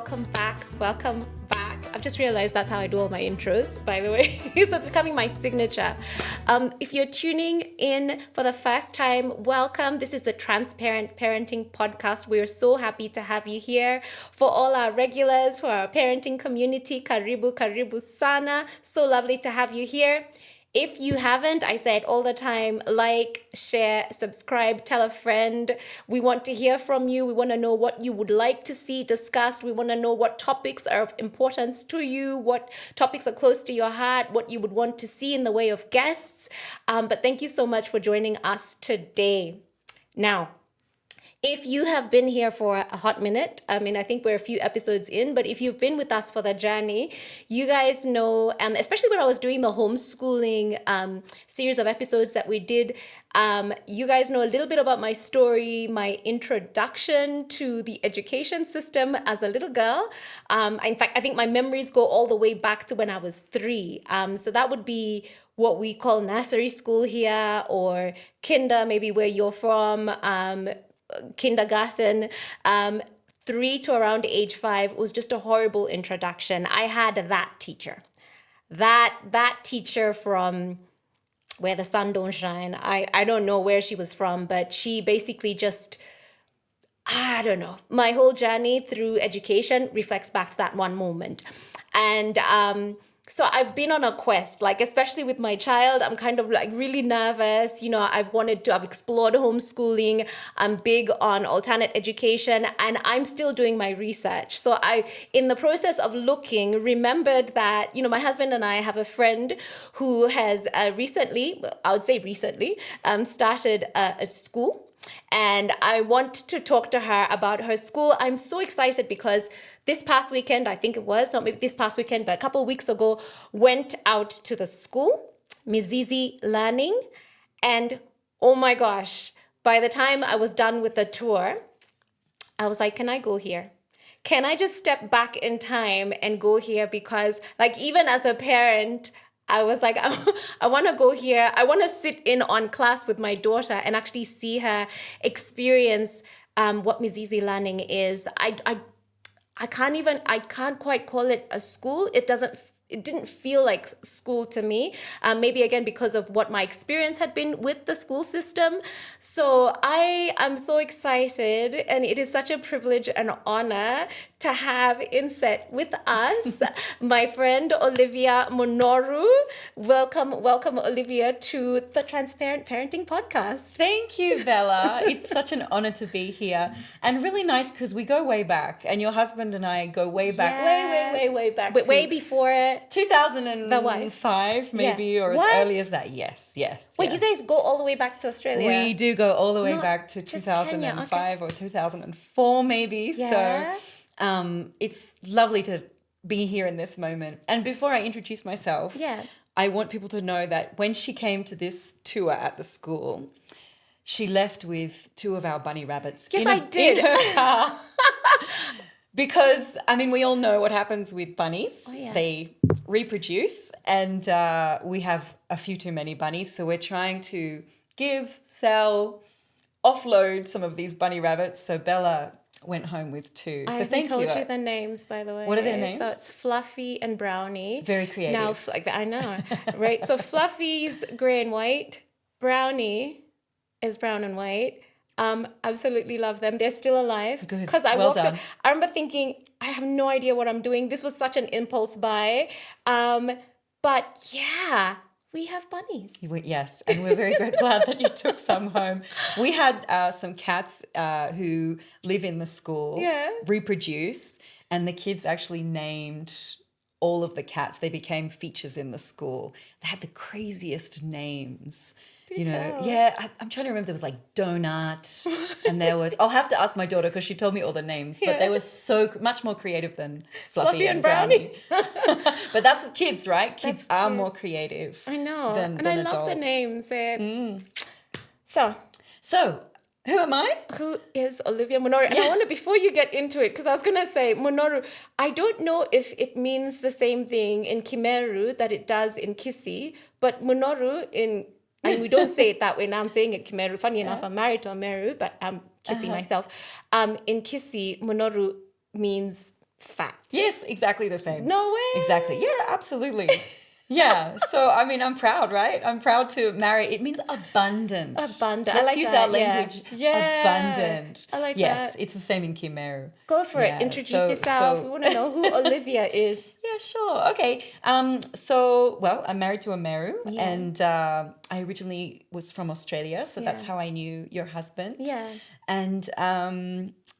welcome back. I've just realized that's how I do all my intros, by the way. So it's becoming my signature. If you're tuning in for the first time, welcome. This is the Transparent Parenting Podcast. We're so happy to have you here. For all our regulars, for our parenting community, karibu sana. So lovely to have you here. If you haven't, I say it all the time, like, share, subscribe, tell a friend. We want to hear from you. We want to know what you would like to see discussed. We want to know what topics are of importance to you, what topics are close to your heart, what you would want to see in the way of guests. But thank you so much for joining us today. Now, if you have been here for a hot minute, I think we're a few episodes in, but if you've been with us for the journey, you guys know, especially when I was doing the homeschooling series of episodes that we did, you guys know a little bit about my story, my introduction to the education system as a little girl. In fact, I think my memories go all the way back to when I was 3. So that would be what we call nursery school here, or kinder, maybe where you're from, kindergarten. 3 to around age 5 was just a horrible introduction. I had that teacher from where the sun don't shine. I don't know where she was from, but she basically just, I don't know. My whole journey through education reflects back to that one moment. And so I've been on a quest, like especially with my child, I'm kind of like really nervous. I've explored homeschooling. I'm big on alternate education, and I'm still doing my research. So in the process of looking, remembered that, my husband and I have a friend who has recently, started a school. And I want to talk to her about her school. I'm so excited because this past weekend, I think it was, not maybe this past weekend, but a couple of weeks ago, went out to the school, Mizizi Learning. And oh my gosh, by the time I was done with the tour, I was like, can I go here? Can I just step back in time and go here? Because like, even as a parent, I was like, I want to go here. I want to sit in on class with my daughter and actually see her experience what Mizizi Learning is. I can't quite call it a school. It didn't feel like school to me. Maybe again, because of what my experience had been with the school system. So I am so excited, and it is such a privilege and honor to have in set with us my friend Olivia Munoru. Welcome Olivia to the Transparent Parenting Podcast. Thank you, Bella. It's such an honor to be here, and really nice because we go way back, and your husband and I go way back, way back. Way before 2005 maybe, yeah. Or what? As early as that. Yes. Wait, you guys go all the way back to Australia? We do go all the way back to 2005 Kenya, okay. Or 2004 maybe. Yeah. So it's lovely to be here in this moment. And before I introduce myself, I want people to know that when she came to this tour at the school, she left with 2 of our bunny rabbits in her car. Because, we all know what happens with bunnies. Oh, yeah. They reproduce, and we have a few too many bunnies. So we're trying to give, sell, offload some of these bunny rabbits. So Bella went home with 2. So thank you. I told you the names, by the way. What are their names? So it's Fluffy and Brownie. Very creative. Now, I know, right? So Fluffy's gray and white. Brownie is brown and white. Absolutely love them. They're still alive. Good. Because I remember thinking, I have no idea what I'm doing. This was such an impulse buy. But yeah, we have bunnies. Yes, and we're very glad that you took some home. We had some cats who live in the school, reproduce, and the kids actually named all of the cats. They became features in the school. They had the craziest names. I'm trying to remember. There was like Donut, and there was, I'll have to ask my daughter because she told me all the names, but they were so much more creative than Fluffy and Brownie. But that's kids, right? Kids are more creative. I know. Than I adults. love the names. So, who am I? Who is Olivia Munoru? And I wonder, before you get into it, because I was going to say, Munoru, I don't know if it means the same thing in Kimeru that it does in Kisi, but Munoru we don't say it that way. Now I'm saying it Kimeru. Funny enough, I'm married to a Meru, but I'm kissing myself. In Kisi, Munoru means fact. Yes, exactly the same. No way. Exactly. Yeah, absolutely. Yeah. So, I mean, I'm proud, right? I'm proud to marry. It means abundant. Abundant. I Let's like use that. our language. Yeah. Abundant. I like yes, that. it's the same in Kimeru. Go for it. Introduce yourself. We want to know who Olivia is. Yeah, sure. Okay. Well, I'm married to a Meru, and I originally was from Australia, so that's how I knew your husband. Yeah. And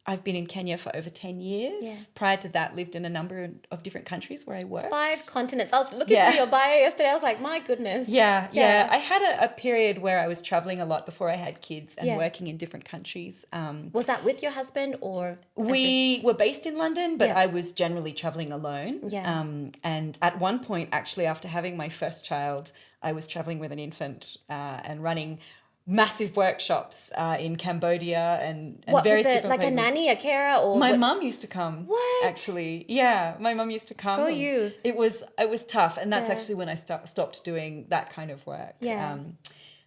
I've been in Kenya for over 10 years. Yeah. Prior to that, lived in a number of different countries where I worked. 5 continents. I was looking through your bio yesterday. I was like, my goodness. Yeah. I had a period where I was traveling a lot before I had kids and working in different countries. Was that with your husband or? We were based in London, but I was generally traveling alone. Yeah. And at one point, actually, after having my first child, I was traveling with an infant and running massive workshops in Cambodia and various different like places. a nanny, a carer, or my mum used to come. What? Actually, yeah, my mum used to come. Go you. It was tough, and that's actually when I stopped doing that kind of work. Yeah.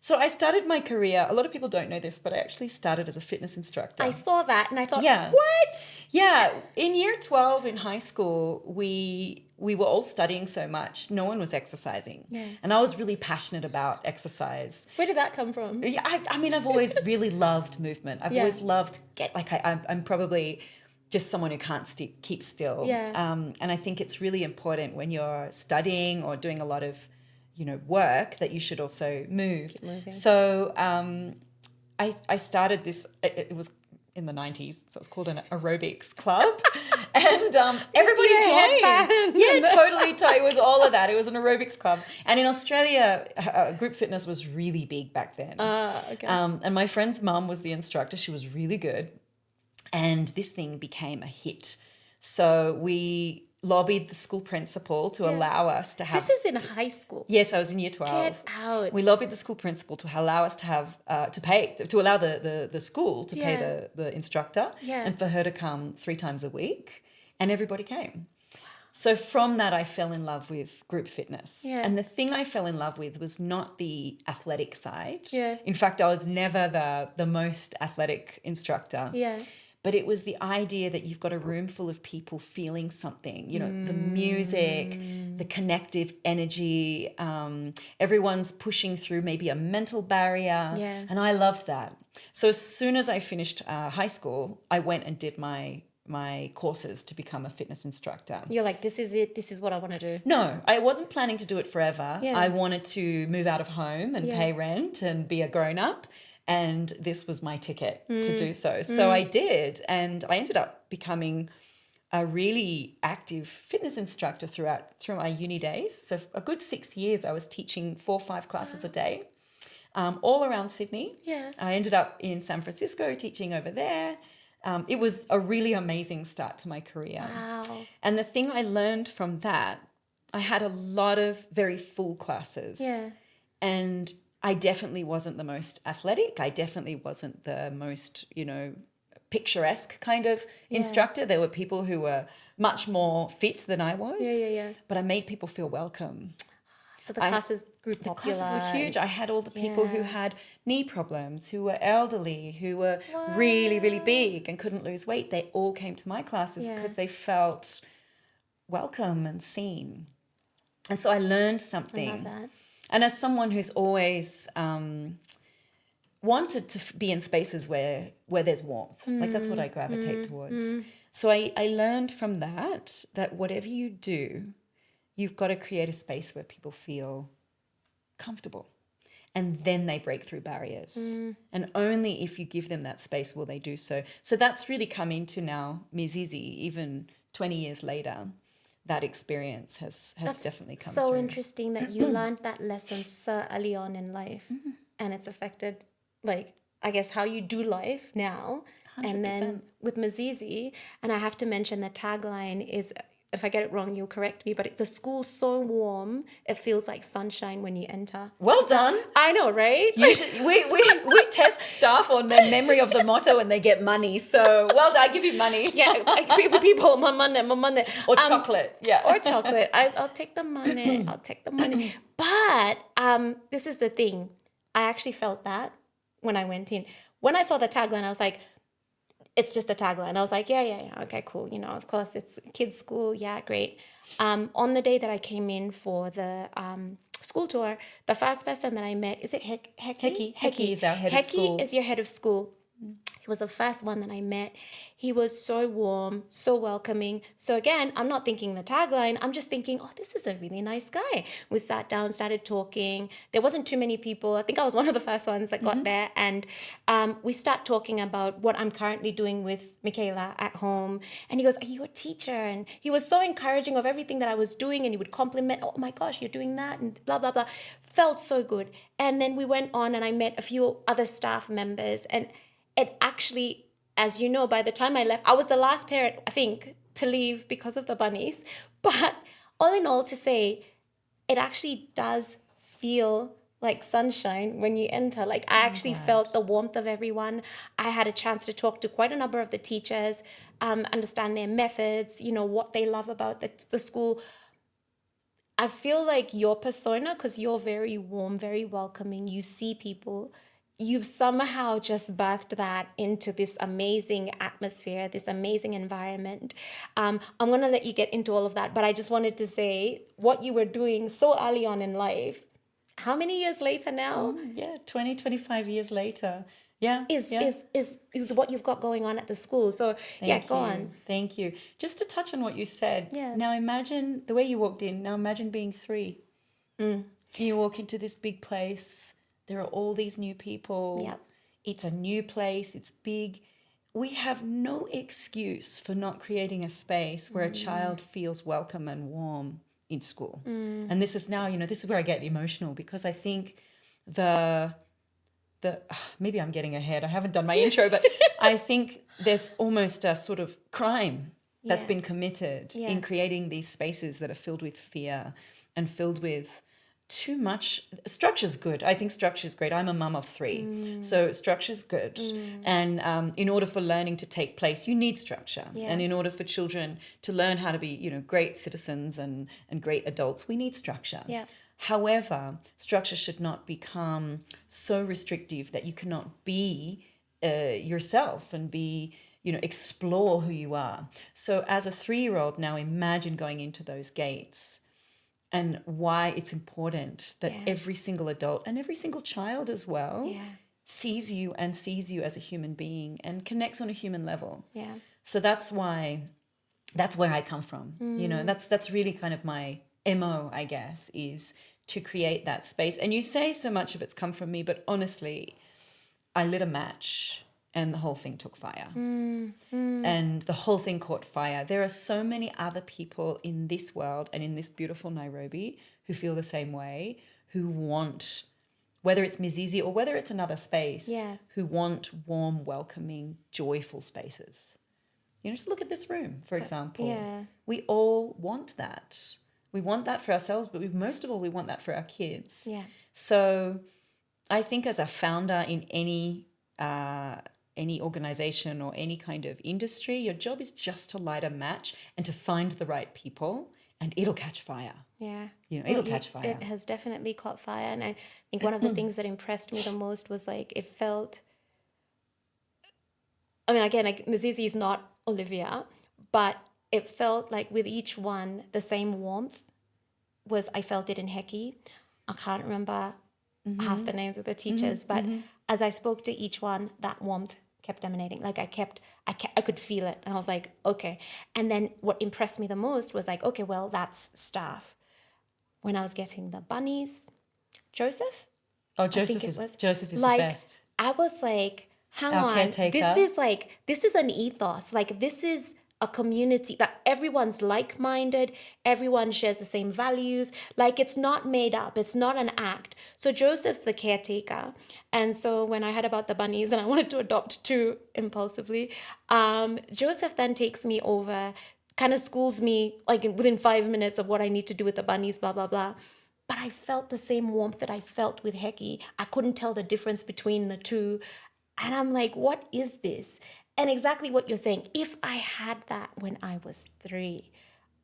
So I started my career. A lot of people don't know this, but I actually started as a fitness instructor. I saw that and I thought, Yeah. what? Yeah, in year 12 in high school, we were all studying so much. No one was exercising. Yeah. And I was really passionate about exercise. Where did that come from? Yeah, I mean, I've always really loved movement. I've always loved I'm probably just someone who can't keep still. Yeah. And I think it's really important when you're studying or doing a lot of, work that you should also move. Keep moving. So I started this. It was in the 90s, so it's called an aerobics club, and everybody joined. Yeah, totally. It was all of that. It was an aerobics club, and in Australia, group fitness was really big back then. Okay. And my friend's mum was the instructor. She was really good, and this thing became a hit. So we lobbied the school principal to allow us to have... This is in high school. Yes, I was in year 12. Get out. We lobbied the school principal to allow us to have, to allow the school to pay the instructor and for her to come 3 times a week, and everybody came. So from that, I fell in love with group fitness. Yeah. And the thing I fell in love with was not the athletic side. Yeah. In fact, I was never the most athletic instructor. Yeah. But it was the idea that you've got a room full of people feeling something, the music, the connective energy, everyone's pushing through maybe a mental barrier. Yeah. And I loved that. So as soon as I finished high school, I went and did my courses to become a fitness instructor. You're like, this is it. This is what I want to do. No, I wasn't planning to do it forever. Yeah. I wanted to move out of home and pay rent and be a grown-up. And this was my ticket to do so. So I did. And I ended up becoming a really active fitness instructor through my uni days. So for a good 6 years, I was teaching 4 or 5 classes a day, all around Sydney. Yeah. I ended up in San Francisco teaching over there. It was a really amazing start to my career. Wow. And the thing I learned from that, I had a lot of very full classes. Yeah. And I definitely wasn't the most athletic. I definitely wasn't the most, picturesque kind of instructor. There were people who were much more fit than I was. Yeah. But I made people feel welcome. So the classes grew The popular. classes were huge. I had all the people who had knee problems, who were elderly, who were really, really big and couldn't lose weight. They all came to my classes because they felt welcome and seen. And so I learned something. I love that. And as someone who's always wanted to be in spaces where there's warmth, like that's what I gravitate towards. So I learned from that whatever you do, you've got to create a space where people feel comfortable. And then they break through barriers. And only if you give them that space will they do so. So that's really come into now Mizizi, even 20 years later. That experience has definitely come through. So interesting that you learned that lesson so early on in life, and it's affected, like, I guess, how you do life now. 100%. And then with Mizizi, and I have to mention the tagline is, if I get it wrong, you'll correct me, but it's a school so warm, it feels like sunshine when you enter. Well done. I know, right? Usually, we test staff on their memory of the motto and they get money. So, well done. I give you money. Yeah, people, my money. Or chocolate. Yeah. Or chocolate. I'll take the money. But this is the thing. I actually felt that when I went in. When I saw the tagline, I was like, it's just a tagline. I was like, yeah, okay, cool. You know, of course, it's kids' school. Yeah, great. On the day that I came in for the school tour, the first person that I met, is it Heki? Heki is our head of school. Heki is your head of school. He was the first one that I met. He was so warm, so welcoming. So again, I'm not thinking the tagline. I'm just thinking, oh, this is a really nice guy. We sat down, started talking. There wasn't too many people. I think I was one of the first ones that got there. And we start talking about what I'm currently doing with Michaela at home. And he goes, are you a teacher? And he was so encouraging of everything that I was doing. And he would compliment, oh my gosh, you're doing that, and blah, blah, blah. Felt so good. And then we went on and I met a few other staff members. And it actually, as you know, by the time I left, I was the last parent, I think, to leave because of the bunnies. But all in all, to say, it actually does feel like sunshine when you enter. Like, I actually felt the warmth of everyone. I had a chance to talk to quite a number of the teachers, understand their methods, you know, what they love about the school. I feel like your persona, because you're very warm, very welcoming, you see people, you've somehow just birthed that into this amazing atmosphere, this amazing environment. I'm going to let you get into all of that, but I just wanted to say what you were doing so early on in life. How many years later now? 20, 25 years later. Yeah. Is what you've got going on at the school. So go on. Thank you. Just to touch on what you said. Yeah. Now imagine the way you walked in. Now imagine being 3. You walk into this big place. There are all these new people. Yep. It's a new place. It's big. We have no excuse for not creating a space where a child feels welcome and warm in school. And this is now, this is where I get emotional, because I think maybe I'm getting ahead. I haven't done my intro, but I think there's almost a sort of crime that's been committed in creating these spaces that are filled with fear and filled with too much. Structure's good. I think structure's great. I'm a mum of 3, so structure's good. And in order for learning to take place, you need structure. And in order for children to learn how to be, great citizens and great adults, we need structure. However, structure should not become so restrictive that you cannot be yourself and be, explore who you are. So as a 3-year-old now, imagine going into those gates and why it's important that every single adult and every single child as well sees you as a human being and connects on a human level. So that's where I come from. That's really kind of my MO, I guess, is to create that space. And you say so much of it's come from me, but honestly, I lit a match and the whole thing took fire. And the whole thing caught fire. There are so many other people in this world and in this beautiful Nairobi who feel the same way, who want, whether it's Mizizi or whether it's another space, who want warm, welcoming, joyful spaces. Just look at this room, for example. We all want that. We want that for ourselves, but most of all, we want that for our kids. So I think as a founder in any organization or any kind of industry, your job is just to light a match and to find the right people, and it'll catch fire. It'll catch fire. It has definitely caught fire. And I think one of the things that impressed me the most was like, it felt, I mean, again, like Mizizi is not Olivia, but it felt like with each one, the same warmth I felt it in Heki. I can't remember half the names of the teachers, but as I spoke to each one, that warmth kept emanating. Like I could feel it. And I was like, okay. And then what impressed me the most was like, okay, well, that's staff. When I was getting the bunnies, Joseph? Oh, Joseph is like, the best. I was like, hang Our on. caretaker. This is an ethos. Like, this is a community that everyone's like-minded, everyone shares the same values. Like, it's not made up, it's not an act. So Joseph's the caretaker. And so when I heard about the bunnies and I wanted to adopt 2 impulsively, Joseph then takes me over, kind of schools me like within 5 minutes of what I need to do with the bunnies, blah, blah, blah. But I felt the same warmth that I felt with Heki. I couldn't tell the difference between the 2. And I'm like, what is this? And exactly what you're saying, if I had that when I was 3,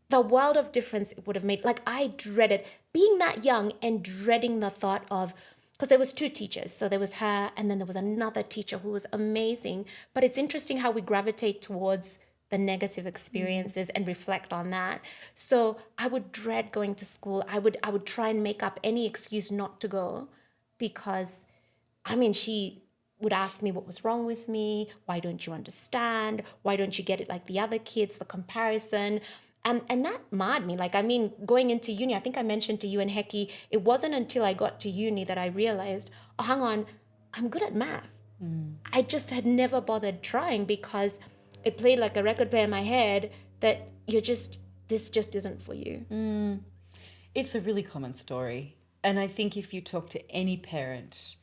the world of difference it would have made. Like, I dreaded being that young and dreading the thought of because there was two teachers. So there was her, and then there was another teacher who was amazing. But it's interesting how we gravitate towards the negative experiences and reflect on that. So I would dread going to school. I would try and make up any excuse not to go, because I mean, she would ask me what was wrong with me. Why don't you understand? Why don't you get it like the other kids? The comparison. And that marred me. Like, I mean, going into uni, I think I mentioned to you and Heki, it wasn't until I got to uni that I realized, oh, hang on, I'm good at math. I just had never bothered trying, because it played like a record player in my head that this just isn't for you. It's a really common story. And I think if you talk to any parent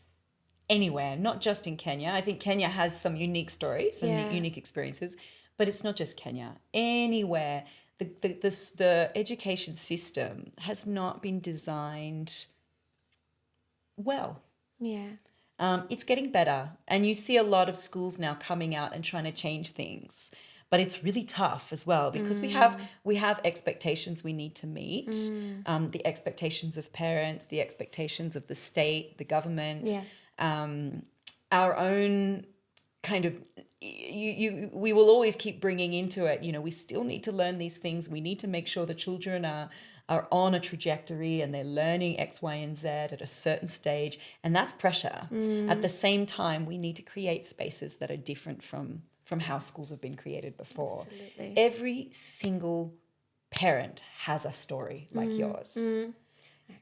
anywhere, not just in Kenya, I think Kenya has some unique stories and unique experiences, but it's not just Kenya. Anywhere, the education system has not been designed well. Yeah. It's getting better, and you see a lot of schools now coming out and trying to change things, but it's really tough as well, because we have expectations we need to meet, the expectations of parents, the expectations of the state, the government, our own kind of we will always keep bringing into it, we still need to learn these things. We need to make sure the children are on a trajectory and they're learning X, Y, and Z at a certain stage. And that's pressure. At the same time, we need to create spaces that are different from how schools have been created before. Absolutely. Every single parent has a story like yours.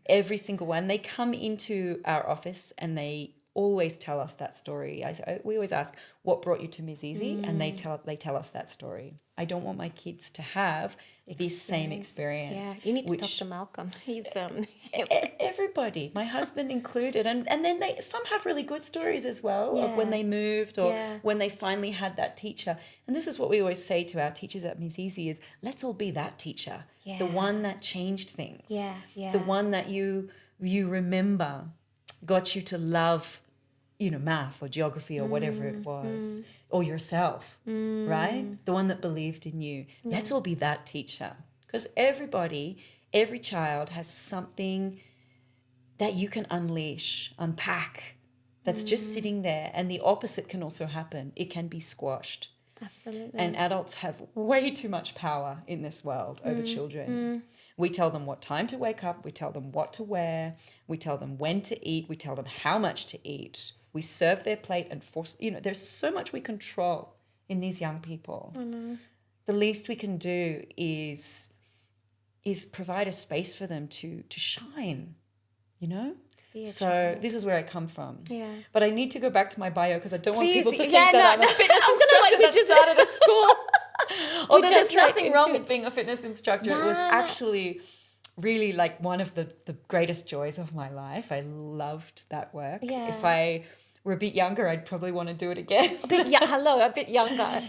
Every single one. They come into our office and they always tell us that story. We always ask, what brought you to Mizizi? And they tell us that story. I don't want my kids to have this same experience. Yeah, you need to talk to Malcolm. He's everybody, my husband included, and then some have really good stories as well of when they moved or when they finally had that teacher. And this is what we always say to our teachers at Mizizi is, let's all be that teacher, the one that changed things, the one that you remember got you to love, math or geography or whatever it was, or yourself, right? The one that believed in you. Let's all be that teacher, because every child has something that you can unpack, that's just sitting there. And the opposite can also happen. It can be squashed. Absolutely. And adults have way too much power in this world over children. We tell them what time to wake up. We tell them what to wear. We tell them when to eat. We tell them how much to eat. We serve their plate and force, there's so much we control in these young people. The least we can do is provide a space for them to shine, So this is where I come from. Yeah. But I need to go back to my bio, because I don't want people to think I'm a fitness instructor that started a school. Although there's nothing wrong with being a fitness instructor. It was actually really like one of the greatest joys of my life. I loved that work. Yeah. If I were a bit younger, I'd probably want to do it again. a bit younger.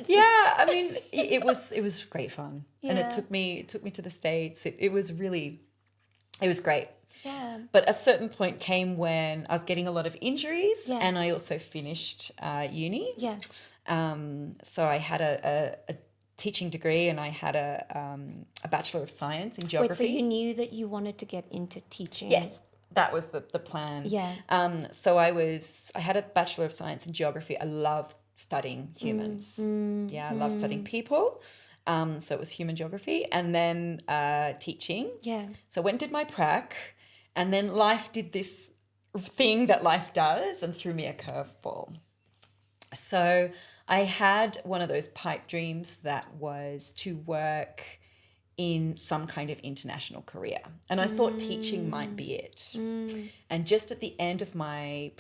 Yeah, I mean, it was great fun, and it took me to the States. It was great. Yeah. But a certain point came when I was getting a lot of injuries, and I also finished uni. Yeah. So I had a teaching degree, and I had a Bachelor of Science in Geography. Wait, so you knew that you wanted to get into teaching? Yes, that was the plan. Yeah. So I had a Bachelor of Science in Geography. I love studying humans. I love studying people. So it was human geography, and then teaching. Yeah. So I went and did my prac, and then life did this thing that life does and threw me a curveball. So I had one of those pipe dreams that was to work in some kind of international career. And I thought teaching might be it. And just at the end of my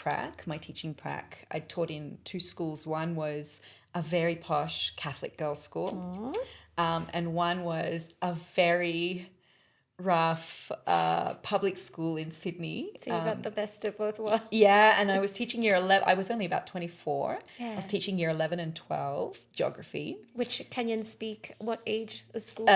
teaching prac, I taught in two schools. One was a very posh Catholic girls' school, and one was a very rough public school in Sydney. So you got the best of both worlds. Yeah, and I was teaching year 11. I was only about 24. Yeah. I was teaching year 11 and 12 geography. Which Kenyans speak, what age of school would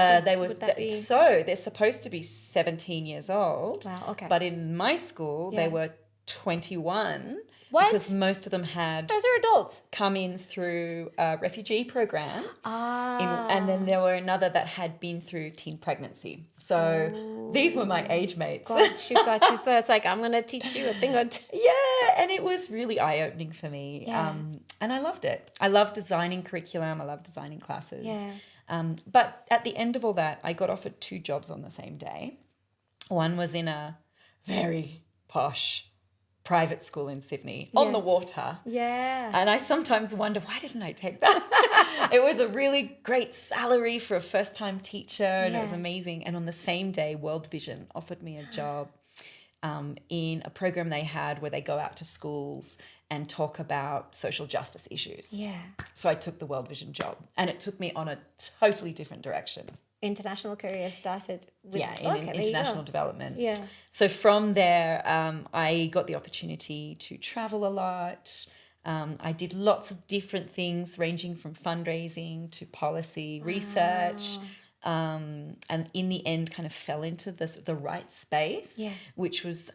that be? So they're supposed to be 17 years old. Wow, okay. But in my school, they were 21. What? Because most of them had Those are adults. come in through a refugee program. And then there were another that had been through teen pregnancy. So These were my age mates. Got you. So it's like, I'm going to teach you a thing or two. Yeah, and it was really eye-opening for me. Yeah. And I loved it. I love designing curriculum. I love designing classes. Yeah. But at the end of all that, I got offered 2 jobs on the same day. One was in a very posh private school in Sydney on the water. Yeah. And I sometimes wonder, why didn't I take that? It was a really great salary for a first-time teacher, and it was amazing. And on the same day, World Vision offered me a job in a program they had where they go out to schools and talk about social justice issues. Yeah. So I took the World Vision job, and it took me on a totally different direction. International career started with in international development. Yeah. So from there, I got the opportunity to travel a lot. I did lots of different things, ranging from fundraising to policy research. And in the end, kind of fell into the right space, which was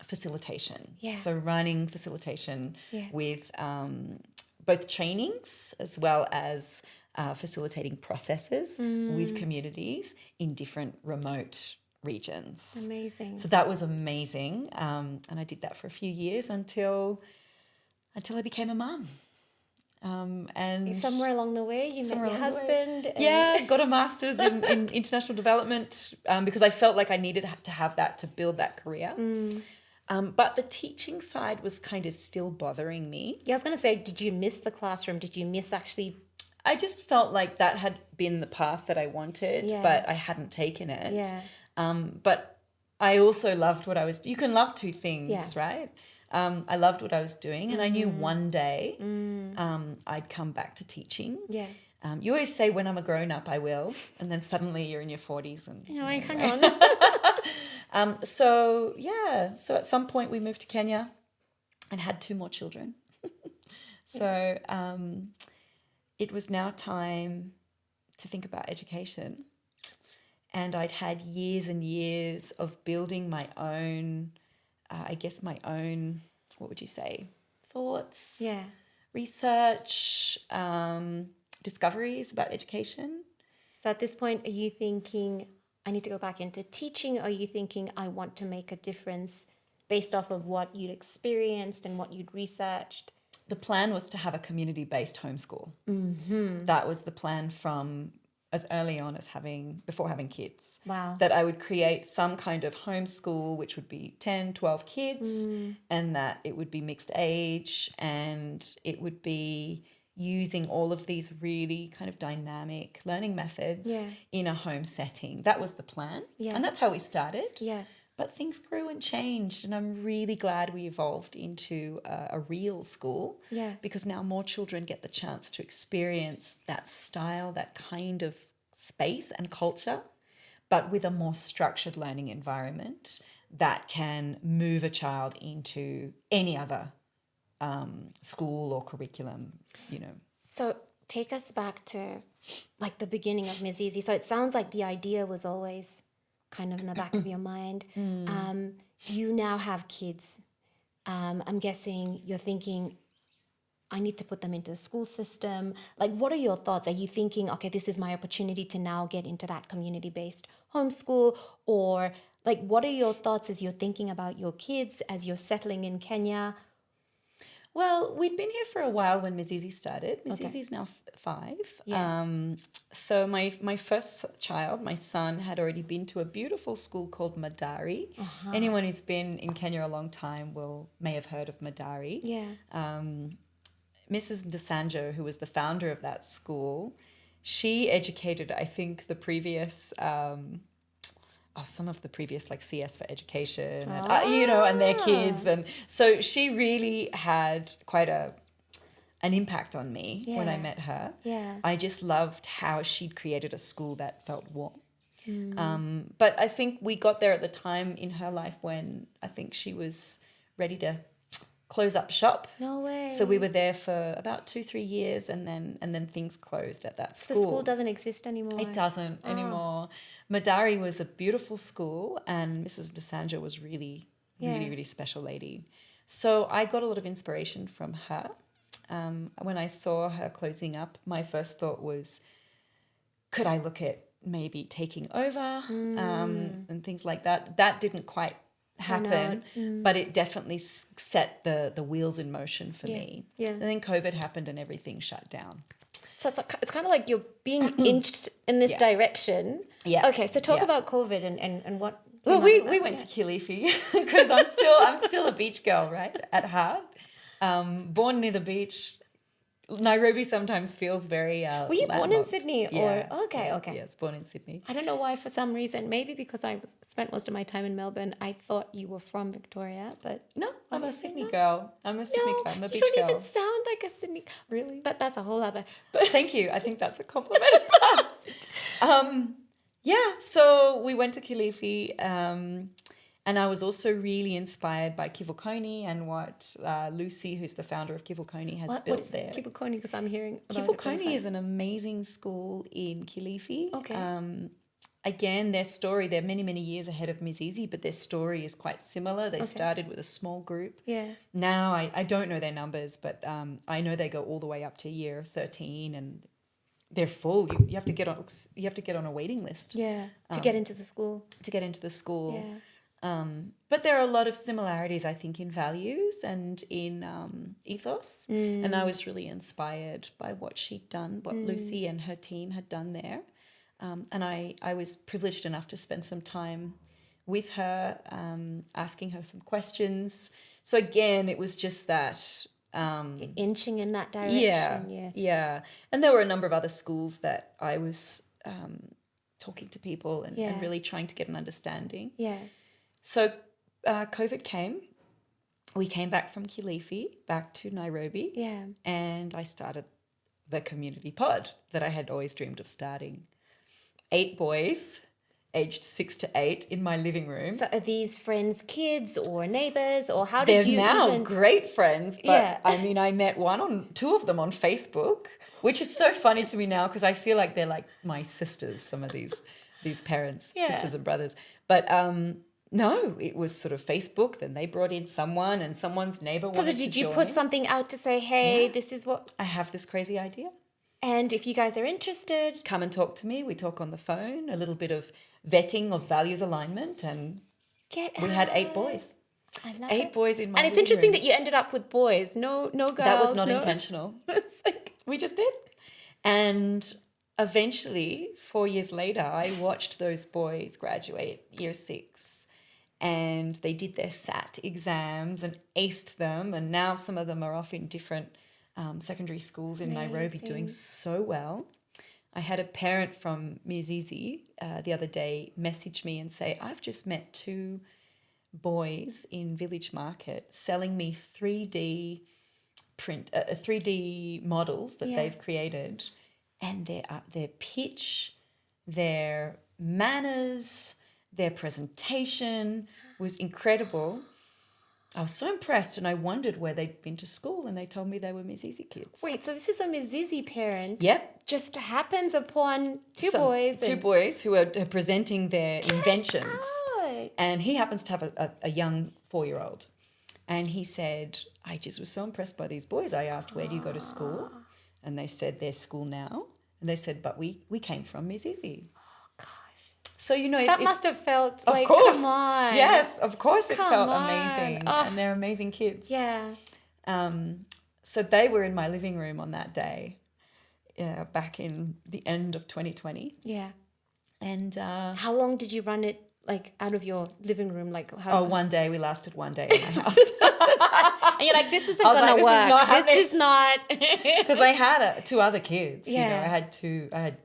facilitation. Yeah. So running facilitation with both trainings as well as facilitating processes with communities in different remote regions. Amazing. So that was amazing. And I did that for a few years until I became a mum. And somewhere along the way, you met your husband. Got a master's in international development because I felt like I needed to have that to build that career. But the teaching side was kind of still bothering me. Yeah, I was going to say, did you miss the classroom? Did you miss actually? I just felt like that had been the path that I wanted, but I hadn't taken it. Yeah. But I also loved what I was. You can love 2 things, right? I loved what I was doing, and I knew one day I'd come back to teaching. Yeah. You always say, when I'm a grown up, I will, and then suddenly you're in your 40s and. Hang on. So at some point we moved to Kenya and had 2 more children. So it was now time to think about education. And I'd had years and years of building my own, what would you say, thoughts, research, discoveries about education. So at this point, are you thinking, I need to go back into teaching? Or are you thinking, I want to make a difference based off of what you'd experienced and what you'd researched? The plan was to have a community-based homeschool. Mm-hmm. That was the plan from as early on as before having kids. Wow. That I would create some kind of homeschool, which would be 10, 12 kids, and that it would be mixed age, and it would be using all of these really kind of dynamic learning methods in a home setting. That was the plan. Yeah. And that's how we started. Yeah. But things grew and changed, and I'm really glad we evolved into a real school. Yeah. Because now more children get the chance to experience that style, that kind of space and culture, but with a more structured learning environment that can move a child into any other school or curriculum, So take us back to like the beginning of Mizizi. So it sounds like the idea was always kind of in the back of your mind. You now have kids. I'm guessing you're thinking, I need to put them into the school system. Like, what are your thoughts? Are you thinking, okay, this is my opportunity to now get into that community-based homeschool? Or like, what are your thoughts as you're thinking about your kids, as you're settling in Kenya? Well, we'd been here for a while when Mizizi started. Mizizi's now 5. Yeah. So my first child, my son, had already been to a beautiful school called Madari. Anyone who's been in Kenya a long time may have heard of Madari. Yeah. Mrs. DeSanjo, who was the founder of that school, she educated, I think, the previous... some of the previous like CS for education and, and their kids. And so she really had quite an impact on me when I met her. Yeah. I just loved how she'd created a school that felt warm. But I think we got there at the time in her life when I think she was ready to close up shop. No way. So we were there for about 2-3 years, and then things closed at that school. The school doesn't exist anymore. It doesn't anymore. Madari was a beautiful school, and Mrs. DeSanjo was really, really special lady. So I got a lot of inspiration from her. When I saw her closing up, my first thought was, could I look at maybe taking over and things like that. That didn't quite happen, but it definitely set the wheels in motion for me. Yeah. And then COVID happened and everything shut down. So it's kind of like you're being inched in this direction. Yeah. Okay, so talk about COVID and what. Well, we went to Kilifi because I'm still a beach girl, right, at heart. Born near the beach. Nairobi sometimes feels very Were you born in landlocked. Sydney Yeah, or okay? Yeah, it's born in Sydney. I don't know why, for some reason, maybe because I spent most of my time in Melbourne, I thought you were from Victoria, but No, I'm a Sydney girl. I'm a Sydney girl. I'm a beach you don't girl. even sound like a Sydney. Really? But that's a whole other. But Thank you. I think that's a compliment. Yeah, so we went to Kilifi, and I was also really inspired by Kivukoni and what Lucy, who's the founder of Kivukoni, has built what is there. Kivukoni? Because I'm hearing about it for the Kivukoni is an amazing school in Kilifi. Okay. Again, their story, they're many, many years ahead of Mizizi, but their story is quite similar. They started with a small group. Yeah. Now, I don't know their numbers, but I know they go all the way up to year 13 and they're full. You have to get on a waiting list. Yeah. To get into the school. Yeah. But there are a lot of similarities, I think, in values and in ethos. And I was really inspired by what she'd done, what Lucy and her team had done there. And I was privileged enough to spend some time with her, asking her some questions. So again, it was just that... inching in that direction. Yeah. And there were a number of other schools that I was talking to people and really trying to get an understanding. Yeah. So COVID came. We came back from Kilifi, back to Nairobi. Yeah. And I started the community pod that I had always dreamed of starting. 8 boys, aged 6 to 8, in my living room. So are these friends' kids or neighbours, or how did you They're now even... great friends, but I mean, I met two of them on Facebook, which is so funny to me now because I feel like they're like my sisters, some of these parents, sisters and brothers. But no, it was sort of Facebook. Then they brought in someone and someone's neighbour wanted to join. So did you put something out to say, hey, this is what... I have this crazy idea. And if you guys are interested... Come and talk to me. We talk on the phone, a little bit of vetting of values alignment, and we had 8 boys. I love 8 boys in my And it's interesting that you ended up with boys, no girls. That was not intentional. We just did. And eventually, 4 years later, I watched those boys graduate year 6, and they did their SAT exams and aced them, and now some of them are off in different secondary schools in Nairobi doing so well. I had a parent from Mizizi the other day message me and say, I've just met 2 boys in Village Market selling me 3D models that they've created, and their pitch, their manners, their presentation was incredible. I was so impressed, and I wondered where they'd been to school, and they told me they were Mizizi kids. Wait, so this is a Mizizi parent? Yep. Just happens upon 2 boys. 2 boys who are presenting their inventions. Out. And he happens to have a young 4-year-old. And he said, I just was so impressed by these boys. I asked, where do you go to school? And they said, their school now. And they said, but we came from Mizizi. So, you know... That must have felt of like, course. come on. Yes, of course it felt on. amazing. And they're amazing kids. Yeah. So they were in my living room on that day, back in the end of 2020. Yeah. And... how long did you run it, like, out of your living room? Like, one day. We lasted one day in my house. And you're like, this isn't going to work. This is not... Because I had 2 other kids. Yeah. You know, I had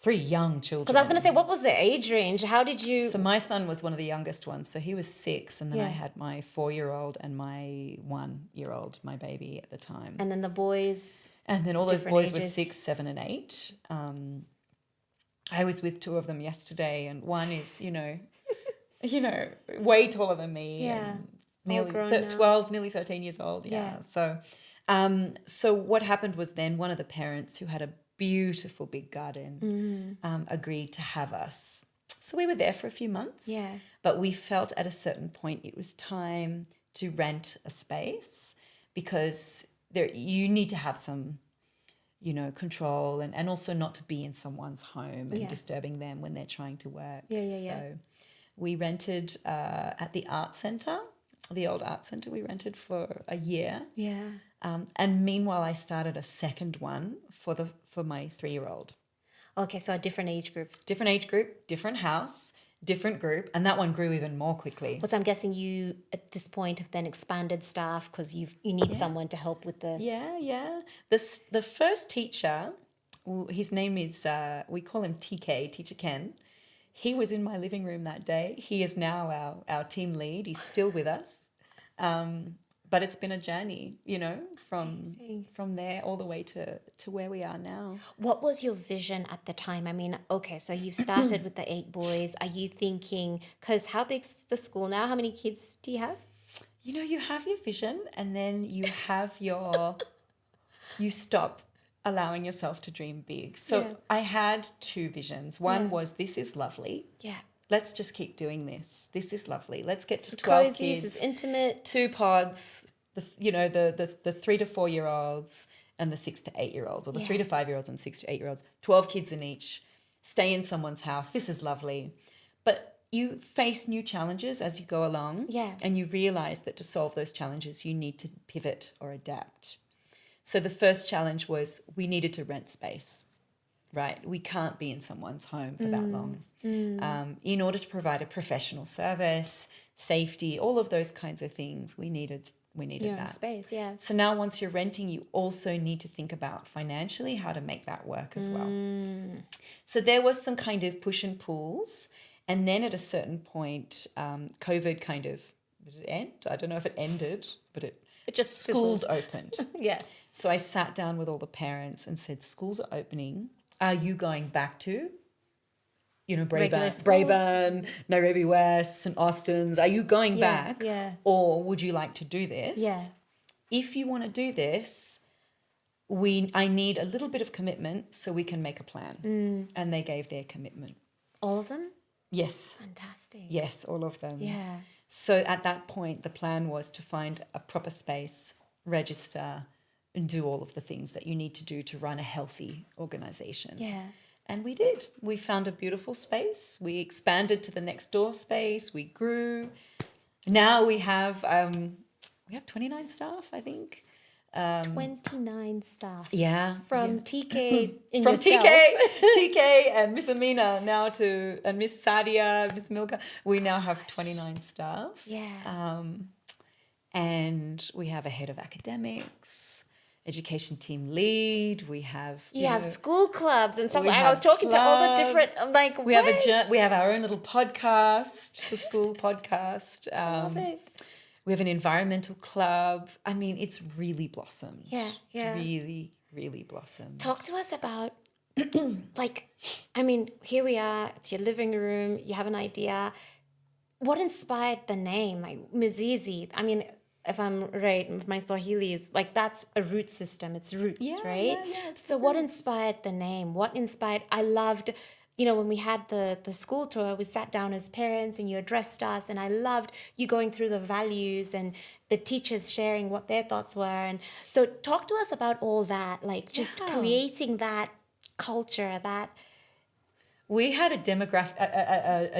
3 young children. Because I was going to say, what was the age range? How did you... So my son was one of the youngest ones. So he was 6, and then I had my 4-year-old and my 1-year-old, my baby at the time. And then the boys... And then all those boys were ages. 6, 7, and 8. I was with 2 of them yesterday, and one is, way taller than me. Yeah. And nearly 12, nearly 13 years old. Yeah. So what happened was then one of the parents who had a beautiful big garden agreed to have us. So we were there for a few months. Yeah. But we felt at a certain point it was time to rent a space because you need to have some control and also not to be in someone's home and disturbing them when they're trying to work. So we rented at the art centre, the old art centre. We rented for a year. Yeah. And meanwhile, I started a second one for my 3-year-old. Okay, so a different age group. Different age group, different house, different group, and that one grew even more quickly. So I'm guessing you, at this point, have then expanded staff because you need someone to help with the... Yeah. The first teacher, his name is, we call him TK, Teacher Ken. He was in my living room that day. He is now our team lead. He's still with us. But it's been a journey, from there all the way to where we are now. What was your vision at the time? I mean, okay, so you've started with the 8 boys. Are you thinking, because how big's the school now? How many kids do you have? You have your vision and then you have you stop allowing yourself to dream big. So I had 2 visions. One was, this is lovely. Yeah. Let's just keep doing this. This is lovely. Let's get to 12 cozy, kids. This is intimate. 2 pods, the 3 to 4-year-olds and the 6 to 8-year-olds, or the 3 to 5-year-olds and 6 to 8-year-olds. 12 kids in each. Stay in someone's house. This is lovely. But you face new challenges as you go along. Yeah. And you realize that to solve those challenges, you need to pivot or adapt. So the first challenge was we needed to rent space. Right, we can't be in someone's home for that long. In order to provide a professional service, safety, all of those kinds of things, we needed that space. Yeah. So now, once you're renting, you also need to think about financially how to make that work as well. So there was some kind of push and pulls, and then at a certain point, COVID kind of, did it end? I don't know if it ended, but it just schools opened. Yeah. So I sat down with all the parents and said, schools are opening. Are you going back to, Braeburn, Nairobi West, St. Austin's? Are you going back? Yeah. Or would you like to do this? Yeah. If you want to do this, I need a little bit of commitment so we can make a plan. And they gave their commitment. All of them? Yes. Fantastic. Yes, all of them. Yeah. So at that point, the plan was to find a proper space, register, and do all of the things that you need to do to run a healthy organization. Yeah. And we did. We found a beautiful space. We expanded to the next door space. We grew. Now we have 29 staff, I think. 29 staff. Yeah. From TK in From yourself. TK and Miss Amina and Miss Sadia, Miss Milka. We now have 29 staff. Yeah. And we have a head of academics, education team lead. We have you have school clubs and stuff. We I was talking to all the different we have our own little podcast, the school podcast. I love it. We have an environmental club. I mean, it's really blossomed. Yeah. It's really, really blossomed. Talk to us about here we are, it's your living room, you have an idea. What inspired the name? Like Mizizi. I mean, if I'm right, my Swahili is that's a root system. It's roots, right? Yeah, so what inspired the name? I loved, when we had the school tour, we sat down as parents and you addressed us, and I loved you going through the values and the teachers sharing what their thoughts were. And so talk to us about all that, creating that culture, that... We had a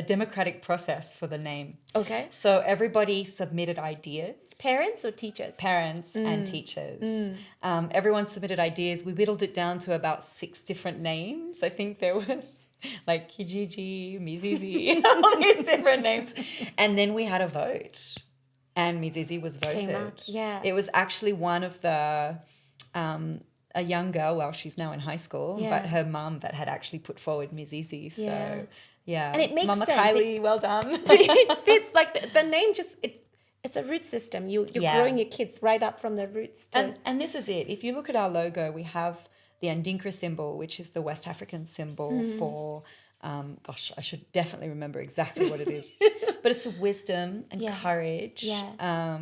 democratic process for the name. Okay. So everybody submitted ideas. Parents or teachers? Parents and teachers. Everyone submitted ideas. We whittled it down to about 6 different names. I think there was Kijiji, Mizizi, all these different names. And then we had a vote. And Mizizi was voted. Yeah. It was actually one of the... a young girl, well, she's now in high school, but her mum that had actually put forward Mizizi. So, yeah. And it makes Mama sense. Kylie, well done. It fits, the name just, it's a root system. You're growing your kids right up from the roots. And this is it. If you look at our logo, we have the Andinkra symbol, which is the West African symbol for, I should definitely remember exactly what it is. But it's for wisdom and courage. Yeah.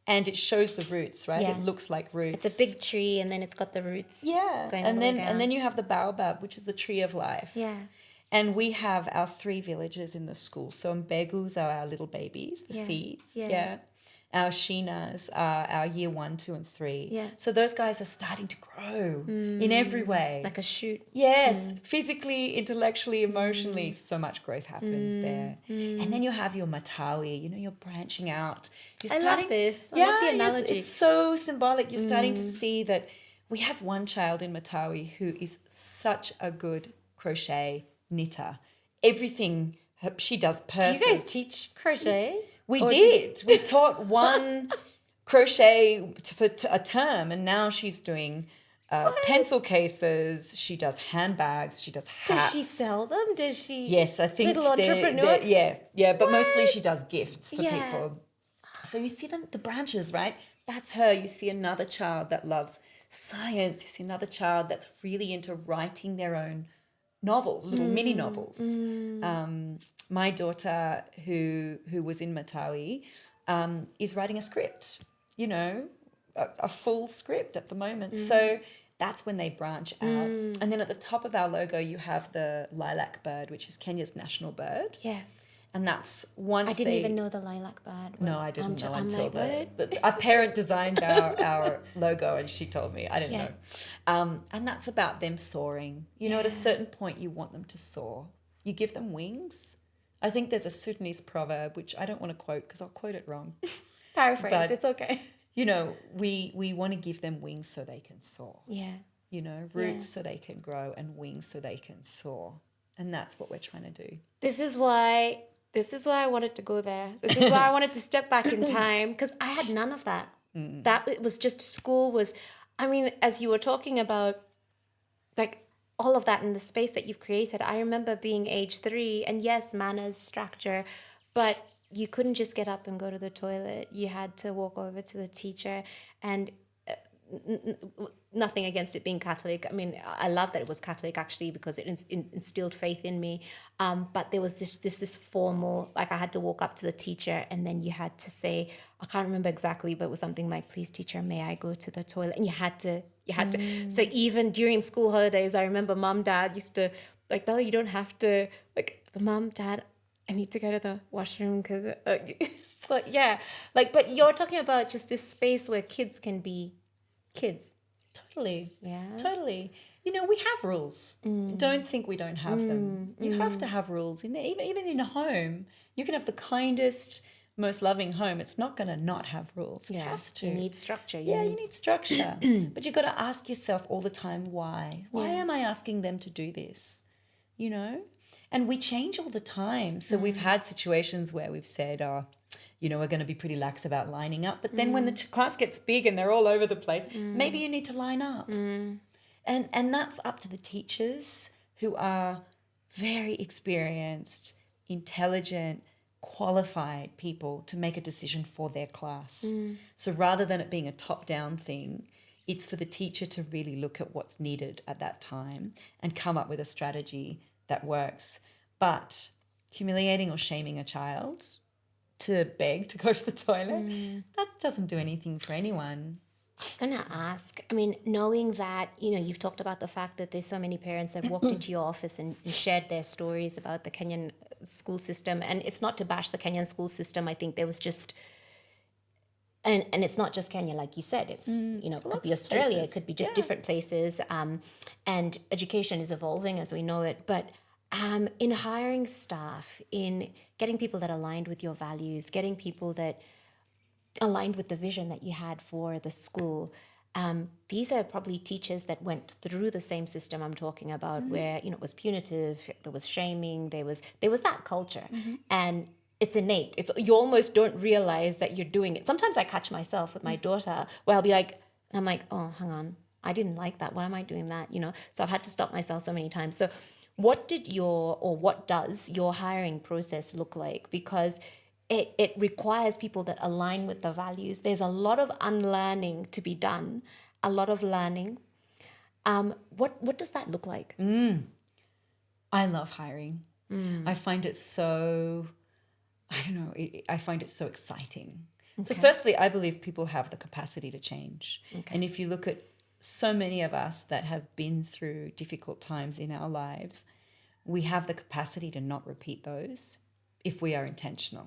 And it shows the roots, right? Yeah. It looks like roots. It's a big tree, and then it's got the roots. Yeah, going and all the way down. then you have the baobab, which is the tree of life. Yeah. And we have our 3 villages in the school. So Mbegus are our little babies, the seeds. Yeah. our Sheenas are our year 1, 2, and 3. Yeah. So those guys are starting to grow in every way. Like a shoot. Yes, physically, intellectually, emotionally, so much growth happens there. And then you have your Matawi, you're branching out. I love this. I love the analogy. It's so symbolic. You're starting to see that we have one child in Matawi who is such a good crochet knitter. Everything she does perfect. Do you guys teach crochet? We did. We taught one crochet for a term, and now she's doing pencil cases. She does handbags. She does hats. Does she sell them? Does she? Yes, I think little entrepreneur. Yeah. But mostly she does gifts for people. So you see the branches, right? That's her. You see another child that loves science. You see another child that's really into writing their own novels, little mini novels. My daughter, who was in Matawi, is writing a script, a full script at the moment. So that's when they branch out. And then at the top of our logo, you have the lilac bird, which is Kenya's national bird. Yeah. And that's once I didn't even know the lilac bird was... No, I didn't know until what? our parent designed our logo, and she told me. I didn't know. And that's about them soaring. At a certain point, you want them to soar. You give them wings. I think there's a Sudanese proverb, which I don't want to quote because I'll quote it wrong. Paraphrase, but, it's okay. We want to give them wings so they can soar. Yeah. Roots so they can grow, and wings so they can soar. And that's what we're trying to do. This is why I wanted to go there. This is why I wanted to step back in time, because I had none of that. That it was just school was, as you were talking about, like, all of that in the space that you've created, I remember being age 3, and yes, manners, structure, but you couldn't just get up and go to the toilet. You had to walk over to the teacher, and nothing against it being Catholic. I love that it was Catholic, actually, because it instilled faith in me. But there was this formal, like, I had to walk up to the teacher, and then you had to say, I can't remember exactly, but it was something like, please, teacher, may I go to the toilet? And you had to. So even during school holidays, I remember mom, dad used to, like, Bella, you don't have to, like, mom, dad, I need to go to the washroom because, so yeah. Like, but you're talking about just this space where kids can be kids. Totally. Yeah. Totally. We have rules. Don't think we don't have them. You have to have rules. Even in a home, you can have the kindest, most loving home. It's not going to not have rules. It has to. You need structure. You need structure. But you've got to ask yourself all the time, why? Why am I asking them to do this? And we change all the time. So we've had situations where we've said, we're going to be pretty lax about lining up. But then when the class gets big and they're all over the place, maybe you need to line up. And that's up to the teachers, who are very experienced, intelligent, qualified people to make a decision for their class. So rather than it being a top-down thing, it's for the teacher to really look at what's needed at that time and come up with a strategy that works. But humiliating or shaming a child to beg to go to the toilet, that doesn't do anything for anyone. I was going to ask, knowing that, you've talked about the fact that there's so many parents that walked into your office and shared their stories about the Kenyan school system. And it's not to bash the Kenyan school system. I think there was just, and it's not just Kenya, like you said, it's, it could be Australia, places. It could be just different places. And education is evolving as we know it. But in hiring staff, in getting people that aligned with your values, getting people that aligned with the vision that you had for the school, these are probably teachers that went through the same system I'm talking about, where it was punitive, there was shaming, there was that culture, and it's innate. You almost don't realize that you're doing it. Sometimes I catch myself with my daughter where I'll be like, and I'm like, oh, hang on, I didn't like that. Why am I doing that? So I've had to stop myself so many times. So what does your hiring process look like? Because it requires people that align with the values. There's a lot of unlearning to be done, a lot of learning. What does that look like? I love hiring. I find it so, I find it so exciting. Okay. So firstly, I believe people have the capacity to change. Okay. And if you look at so many of us that have been through difficult times in our lives, we have the capacity to not repeat those if we are intentional,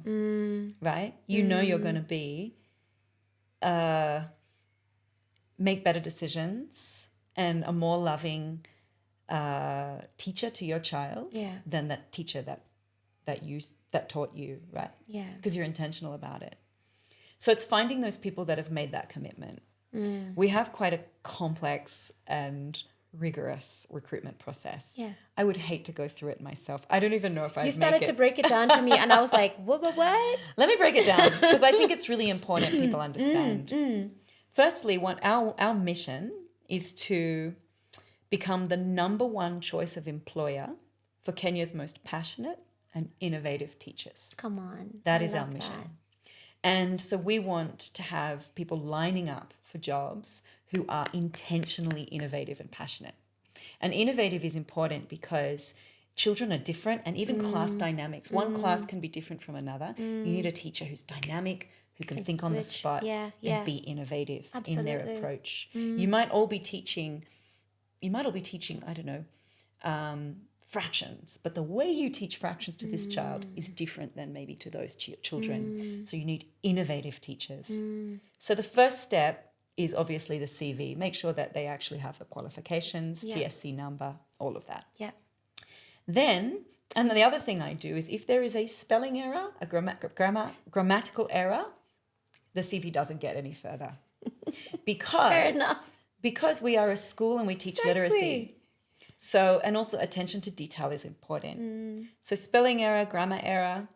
right? You're going to be make better decisions and a more loving teacher to your child than that teacher that taught you, right? Yeah. Because you're intentional about it. So it's finding those people that have made that commitment. We have quite a complex and rigorous recruitment process. Yeah. I would hate to go through it myself. I don't even know if I'd make it. You started to break it down to me and I was like, what? Let me break it down because I think it's really important people understand. Firstly, our mission is to become the number one choice of employer for Kenya's most passionate and innovative teachers. Come on. That is our mission. And so we want to have people lining up for jobs who are intentionally innovative and passionate. And innovative is important because children are different and even class dynamics. One class can be different from another. You need a teacher who's dynamic, who can think on the spot and be innovative in their approach. You might all be teaching, I don't know, fractions, but the way you teach fractions to this child is different than maybe to those children. So you need innovative teachers. So the first step is obviously the CV. Make sure that they actually have the qualifications, TSC number, all of that. Yeah. Then, and the other thing I do is if there is a spelling error, a grammatical error, the CV doesn't get any further. Fair enough. Because we are a school and we teach literacy. So, and also attention to detail is important. So spelling error, grammar error,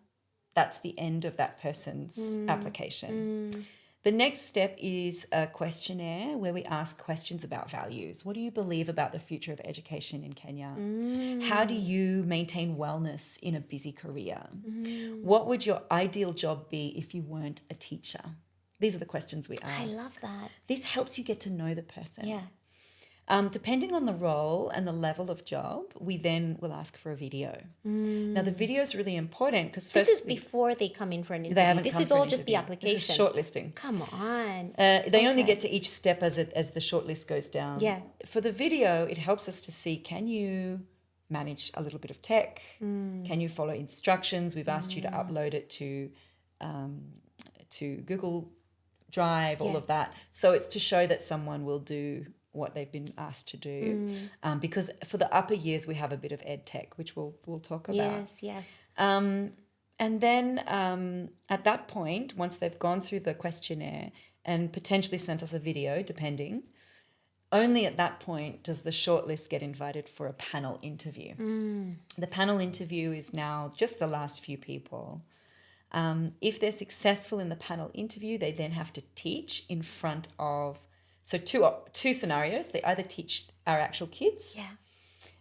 that's the end of that person's application. The next step is a questionnaire where we ask questions about values. What do you believe about the future of education in Kenya? How do you maintain wellness in a busy career? What would your ideal job be if you weren't a teacher? These are the questions we ask. I love that. This helps you get to know the person. Yeah. Depending on the role and the level of job, we then will ask for a video. Now, the video is really important because this is before they come in for an interview. They haven't this come is for an all just the interview. application. This is shortlisting. Come on. They only get to each step as the shortlist goes down. Yeah. For the video, it helps us to see, can you manage a little bit of tech? Can you follow instructions? We've asked you to upload it to Google Drive, all of that. So it's to show that someone will do what they've been asked to do. Because for the upper years, we have a bit of ed tech, which we'll talk about. Yes. And then at that point, once they've gone through the questionnaire and potentially sent us a video, depending, only at that point does the shortlist get invited for a panel interview. The panel interview is now just the last few people. If they're successful in the panel interview, they then have to teach in front of, so two scenarios. They either teach our actual kids. Yeah.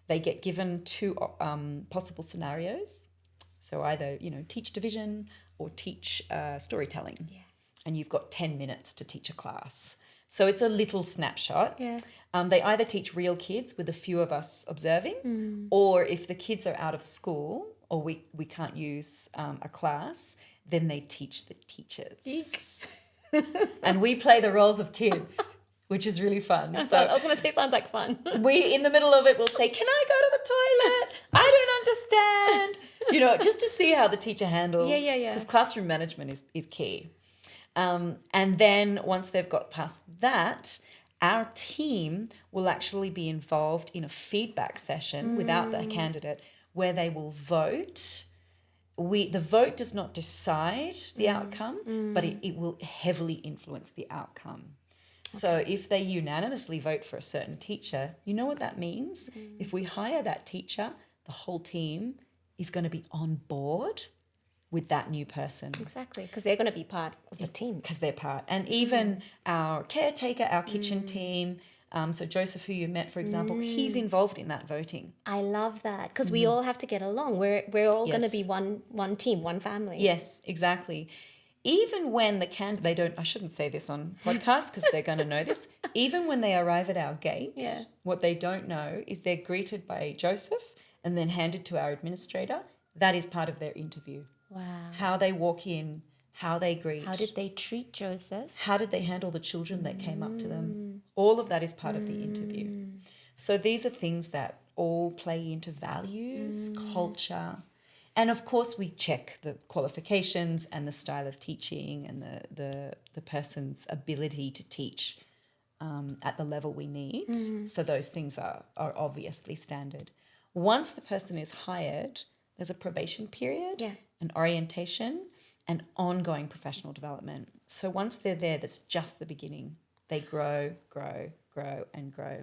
They get given two possible scenarios. So either, teach division or teach storytelling. Yeah. And you've got 10 minutes to teach a class. So it's a little snapshot. Yeah. They either teach real kids with a few of us observing, or if the kids are out of school or we can't use a class, then they teach the teachers. And we play the roles of kids, which is really fun. I was going to say, sounds like fun. We, in the middle of it, will say, can I go to the toilet? I don't understand. Just to see how the teacher handles. Yeah. Because classroom management is key. And then once they've got past that, our team will actually be involved in a feedback session without the candidate where they will vote. The vote does not decide the outcome, but it will heavily influence the outcome. Okay. So if they unanimously vote for a certain teacher, you know what that means? If we hire that teacher, the whole team is going to be on board with that new person. Exactly, because they're going to be part of the team. Because they're part. And even our caretaker, our kitchen team, so Joseph, who you met, for example, he's involved in that voting. I love that, because we all have to get along. We're all going to be one team, one family. Yes, exactly. Even when the candidate, I shouldn't say this on podcast because they're going to know this. Even when they arrive at our gate, what they don't know is they're greeted by Joseph and then handed to our administrator. That is part of their interview. Wow. How they walk in, how they greet. How did they treat Joseph? How did they handle the children that came up to them? All of that is part of the interview. So these are things that all play into values, culture, And of course, we check the qualifications and the style of teaching and the person's ability to teach at the level we need. So those things are obviously standard. Once the person is hired, there's a probation period, an orientation, and ongoing professional development. So once they're there, that's just the beginning. They grow, and grow.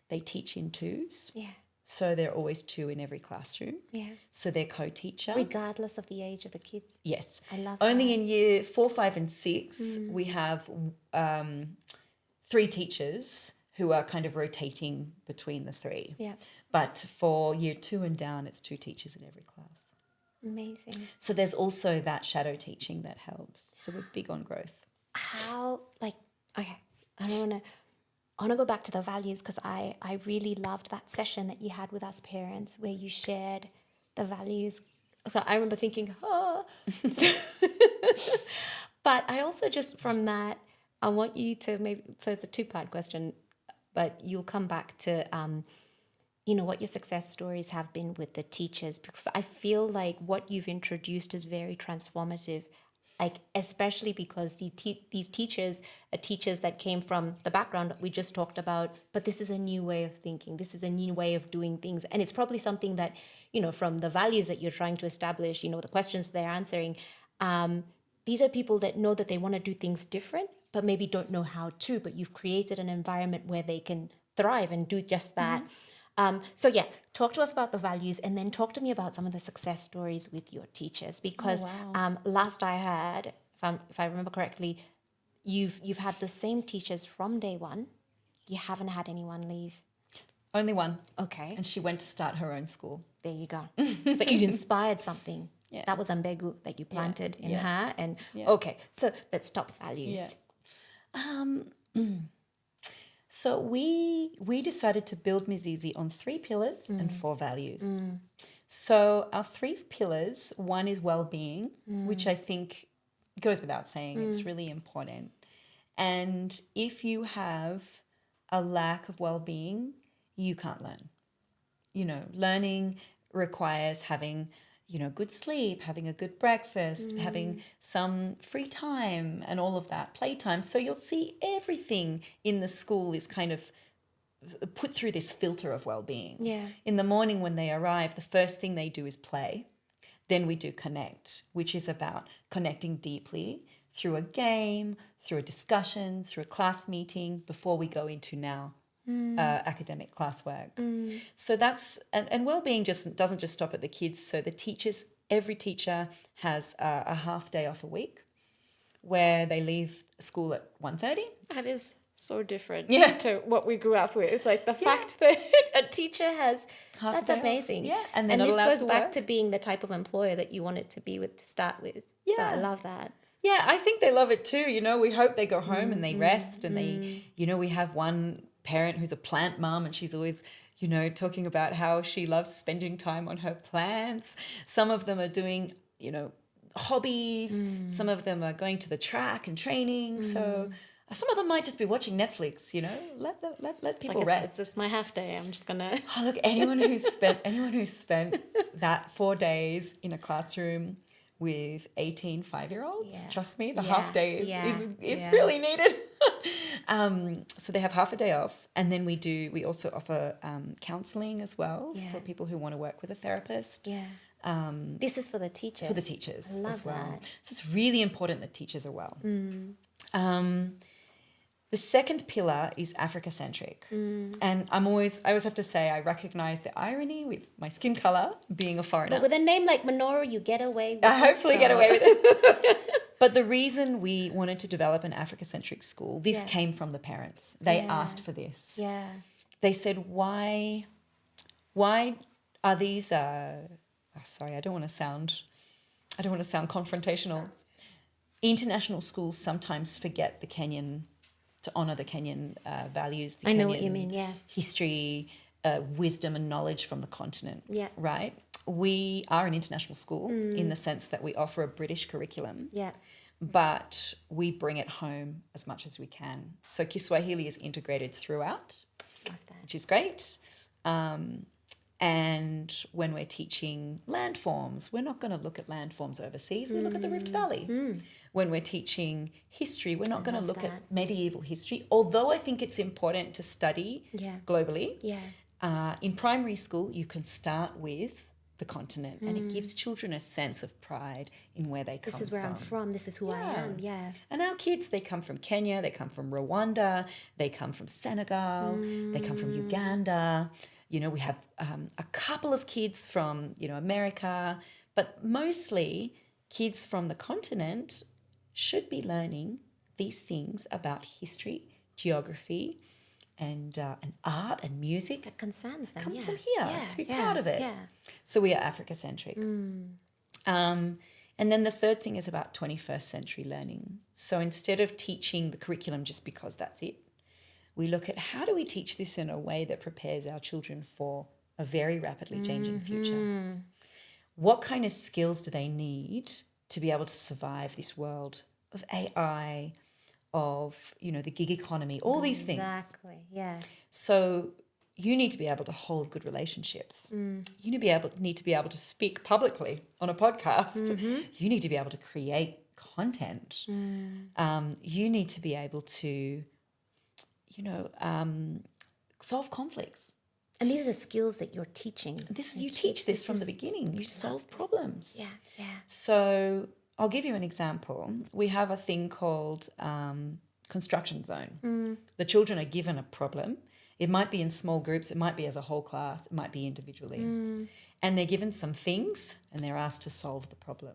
They teach in twos. Yeah. So there are always two in every classroom. Yeah. So they're co-teacher. Regardless of the age of the kids. Yes. I love Only that. in year 4, 5, and 6, we have 3 teachers who are kind of rotating between the 3. Yeah. But for year 2 and down, it's 2 teachers in every class. Amazing. So there's also that shadow teaching that helps. So we're big on growth. How, like, okay, I want to go back to the values, because I really loved that session that you had with us parents where you shared the values. So I remember thinking, but I also just from that, I want you to maybe, so it's a 2-part question, but you'll come back to, what your success stories have been with the teachers, because I feel like what you've introduced is very transformative. Like, especially because these teachers are teachers that came from the background we just talked about, but this is a new way of thinking. This is a new way of doing things. And it's probably something that, from the values that you're trying to establish, the questions they're answering, these are people that know that they want to do things different, but maybe don't know how to, but you've created an environment where they can thrive and do just that. Talk to us about the values, and then talk to me about some of the success stories with your teachers, because last I heard, if I remember correctly, you've had the same teachers from day one. You haven't had anyone leave. Only one. Okay. And she went to start her own school. There you go. So you inspired something. Yeah. That was Ambegu that you planted in her. And okay, so let's talk values. Yeah. So we decided to build Mizizi on 3 pillars and 4 values. So our 3 pillars, one is well-being, which I think goes without saying. It's really important. And if you have a lack of well-being, you can't learn. Learning requires having good sleep, having a good breakfast, having some free time and all of that, playtime. So you'll see everything in the school is kind of put through this filter of well-being. Yeah. In the morning when they arrive, the first thing they do is play. Then we do connect, which is about connecting deeply through a game, through a discussion, through a class meeting, before we go into now academic classwork. So that's, and well-being doesn't just stop at the kids. So the teachers, every teacher has a half day off a week where they leave school at 1:30. That is so different to what we grew up with. Like the fact that a teacher has, that's amazing. Yeah, and this goes back to being the type of employer that you want it to be with to start with. Yeah. So I love that. Yeah, I think they love it too. We hope they go home and they rest, and they, we have one parent who's a plant mom, and she's always, talking about how she loves spending time on her plants. Some of them are doing, hobbies. Some of them are going to the track and training. So some of them might just be watching Netflix, let people rest. It's my half day. I'm just gonna. Oh, look, anyone who's spent that 4 days in a classroom with 18 5-year-olds, trust me, the half day is really needed. So they have half a day off, and then we also offer counselling as well for people who want to work with a therapist. Yeah. This is for the teachers. For the teachers I love as well. that. So it's really important that teachers are well. The second pillar is Africa-centric. And I always have to say, I recognize the irony with my skin color being a foreigner. But with a name like Munoru, you get away with I hopefully get away with it. But the reason we wanted to develop an Africa-centric school, this came from the parents. They asked for this. Yeah. They said, why are these, sorry, I don't want to sound confrontational. International schools sometimes forget to honour the Kenyan values, the I know Kenyan what you mean, yeah. history, wisdom and knowledge from the continent, right? We are an international school in the sense that we offer a British curriculum, but we bring it home as much as we can. So Kiswahili is integrated throughout, Love that. which is great. And when we're teaching landforms, we're not going to look at landforms overseas. We look at the Rift Valley. When we're teaching history, we're not going to look at medieval history, although I think it's important to study globally. In primary school, you can start with the continent, and it gives children a sense of pride in where they come from. This is where I'm from. This is who I am. Yeah. And our kids, they come from Kenya, they come from Rwanda, they come from Senegal, they come from Uganda. You know, we have a couple of kids from, America, but mostly kids from the continent should be learning these things about history, geography, and art and music. That concerns them. Comes from here, to be proud of it. So we are Africa-centric. And then the third thing is about 21st century learning. So instead of teaching the curriculum just because that's it, we look at how do we teach this in a way that prepares our children for a very rapidly changing future. What kind of skills do they need to be able to survive this world of AI, of, the gig economy, all these things? Exactly, yeah. So you need to be able to hold good relationships. You need to be able to speak publicly on a podcast. You need to be able to create content. You need to be able to solve conflicts. And these are skills that you're teaching. You teach this from the beginning. You solve problems. Yeah. So I'll give you an example. We have a thing called construction zone. The children are given a problem. It might be in small groups. It might be as a whole class. It might be individually. And they're given some things and they're asked to solve the problem.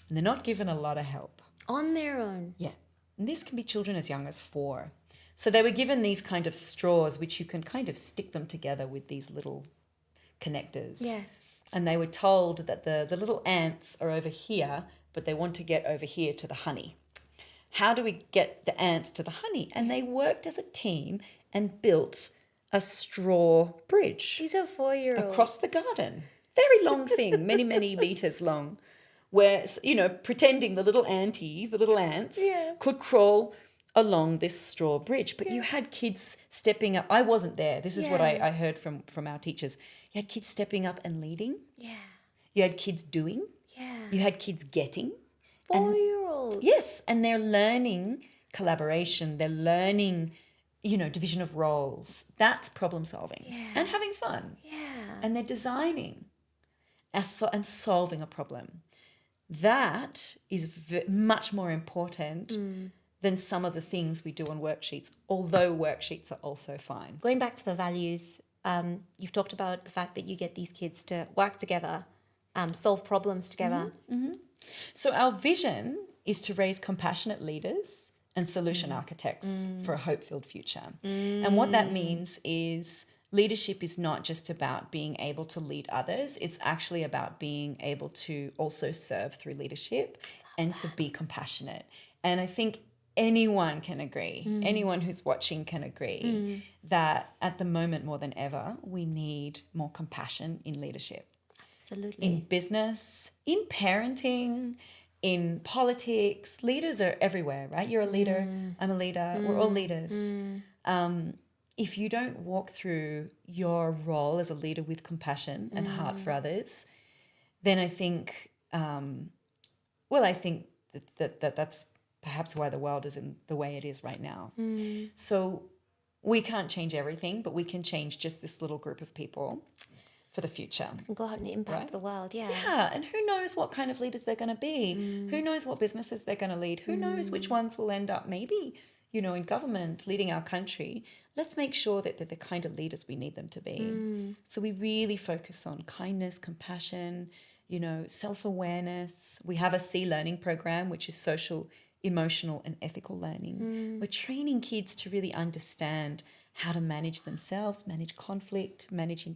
And they're not given a lot of help. On their own. Yeah. And this can be children as young as 4. So they were given these kind of straws, which you can kind of stick them together with these little connectors. Yeah. And they were told that the little ants are over here, but they want to get over here to the honey. How do we get the ants to the honey? And they worked as a team and built a straw bridge. These are 4-year-olds. Across the garden. Very long thing, many, many meters long, where, pretending the little ants could crawl along this straw bridge. But you had kids stepping up. I wasn't there. This is what I heard from our teachers. You had kids stepping up and leading. Yeah. You had kids doing. Yeah. You had kids getting. 4-year-olds. Yes. And they're learning collaboration. They're learning, division of roles. That's problem solving. Yeah. And having fun. Yeah. And they're designing and solving a problem. That is much more important than some of the things we do on worksheets, although worksheets are also fine. Going back to the values, you've talked about the fact that you get these kids to work together, solve problems together. So our vision is to raise compassionate leaders and solution architects for a hope-filled future. And what that means is leadership is not just about being able to lead others. It's actually about being able to also serve through leadership and to be compassionate. And I think anyone can agree, anyone who's watching can agree that at the moment more than ever, we need more compassion in leadership. Absolutely. In business, in parenting, in politics. Leaders are everywhere, right? You're a leader, I'm a leader, we're all leaders. If you don't walk through your role as a leader with compassion and heart for others, then I think, I think that's perhaps why the world is in the way it is right now. So we can't change everything, but we can change just this little group of people for the future. And go out and impact the world, Yeah, and who knows what kind of leaders they're going to be? Who knows what businesses they're going to lead? Who knows which ones will end up maybe, in government, leading our country. Let's make sure that they're the kind of leaders we need them to be. So we really focus on kindness, compassion, self-awareness. We have a C learning program, which is social, emotional and ethical learning. We're training kids to really understand how to manage themselves, manage conflict, manage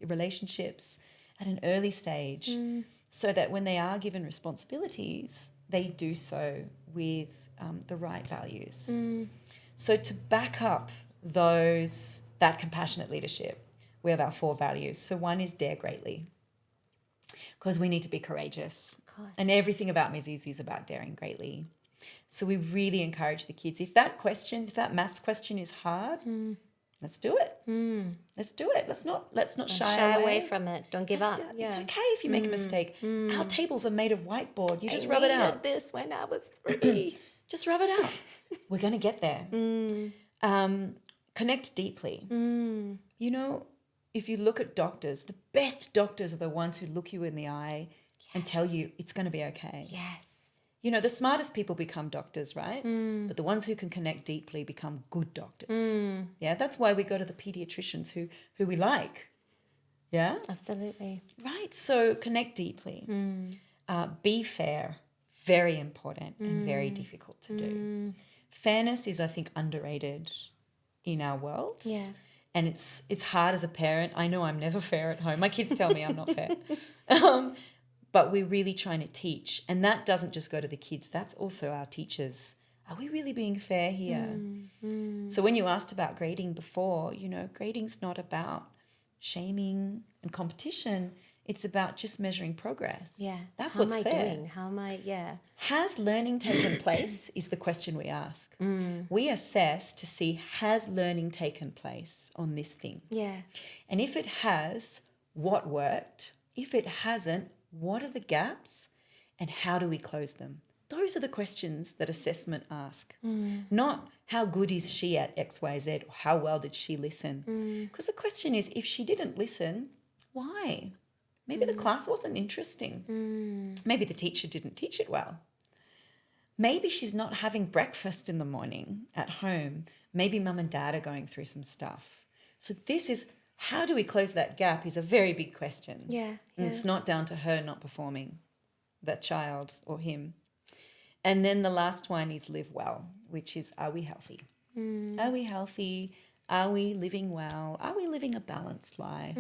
relationships at an early stage so that when they are given responsibilities, they do so with the right values. So to back up that compassionate leadership, we have our 4 values. So one is dare greatly, because we need to be courageous. And everything about Mizizi is about daring greatly. So we really encourage the kids. If that maths question is hard, let's do it. Let's do it. Let's not shy away from it. Don't give up. It's okay if you make a mistake. Our tables are made of whiteboard. You just rub it I out. needed this when I was 3. Just rub it out. We're going to get there. Connect deeply. You know, if you look at doctors, the best doctors are the ones who look you in the eye and tell you it's going to be okay. Yes. You know, the smartest people become doctors, right? But the ones who can connect deeply become good doctors. Yeah, that's why we go to the pediatricians who we like. Yeah? Absolutely. Right, so connect deeply. Be fair, very important and very difficult to do. Fairness is, I think, underrated in our world. Yeah. And it's hard as a parent. I know I'm never fair at home. My kids tell me I'm not fair. But we're really trying to teach. And that doesn't just go to the kids. That's also our teachers. Are we really being fair here? So when you asked about grading before, you know, grading's not about shaming and competition. It's about just measuring progress. Yeah. That's How what's am I fair. doing? How am I, yeah. Has learning taken place is the question we ask. We assess to see, has learning taken place on this thing? Yeah. And if it has, what worked? If it hasn't, what are the gaps and how do we close them? Those are the questions that assessment ask. Not how good is she at XYZ or how well did she listen? Because the question is, if she didn't listen, why? Maybe the class wasn't interesting. Maybe the teacher didn't teach it well. Maybe she's not having breakfast in the morning at home. Maybe mum and dad are going through some stuff. So this is, how do we close that gap is a very big question. Yeah. And it's not down to her not performing, that child or him. And then the last one is live well, which is, are we healthy? Are we healthy? Are we living well? Are we living a balanced life?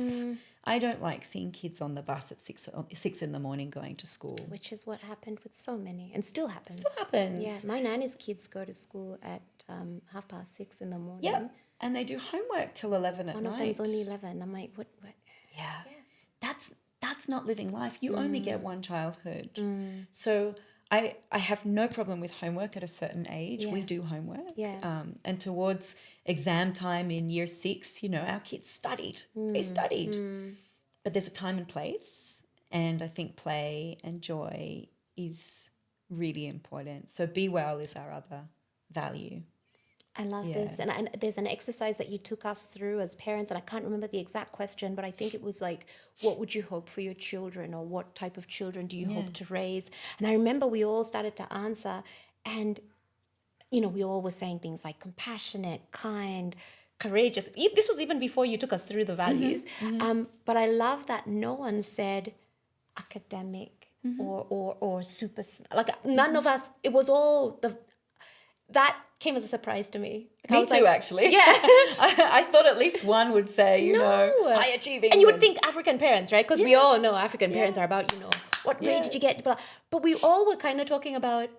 I don't like seeing kids on the bus at 6 in the morning going to school. Which is what happened with so many and still happens. Still happens. Yeah, my nanny's kids go to school at 6:30 in the morning. Yeah, and they do homework till 11 at night. One of them's only 11. I'm like, what? Yeah. That's not living life. You only get one childhood. So I have no problem with homework at a certain age. Yeah. We do homework. Yeah. And towards exam time in year 6, you know, our kids studied. They studied. But there's a time and place. And I think play and joy is really important. So be well is our other value. I love this. And there's an exercise that you took us through as parents, and I can't remember the exact question, but I think it was like, what would you hope for your children, or what type of children do you hope to raise? And I remember we all started to answer, and, you know, we all were saying things like compassionate, kind, courageous. This was even before you took us through the values. But I love that no one said academic or super, like none of us, it was all that came as a surprise to me. Me too, actually. Yeah. I thought at least one would say, you know, high achieving. And you would think African parents, right? Because we all know African parents are about, you know, what grade did you get? But we all were kind of talking about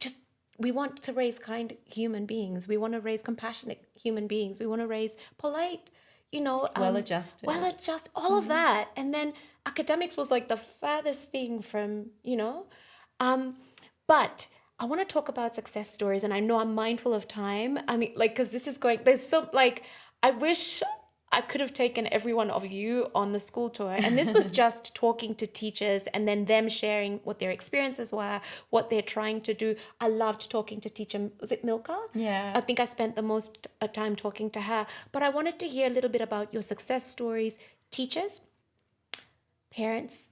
just, we want to raise kind human beings. We want to raise compassionate human beings. We want to raise polite, you know. Well-adjusted. All of that. And then academics was like the furthest thing from, you know. But I want to talk about success stories, and I know I'm mindful of time. I mean, like, because this is there's so, like, I wish I could have taken every one of you on the school tour. And this was just talking to teachers and then them sharing what their experiences were, what they're trying to do. I loved talking to teacher, was it Milka? Yeah. I think I spent the most time talking to her. But I wanted to hear a little bit about your success stories, teachers, parents,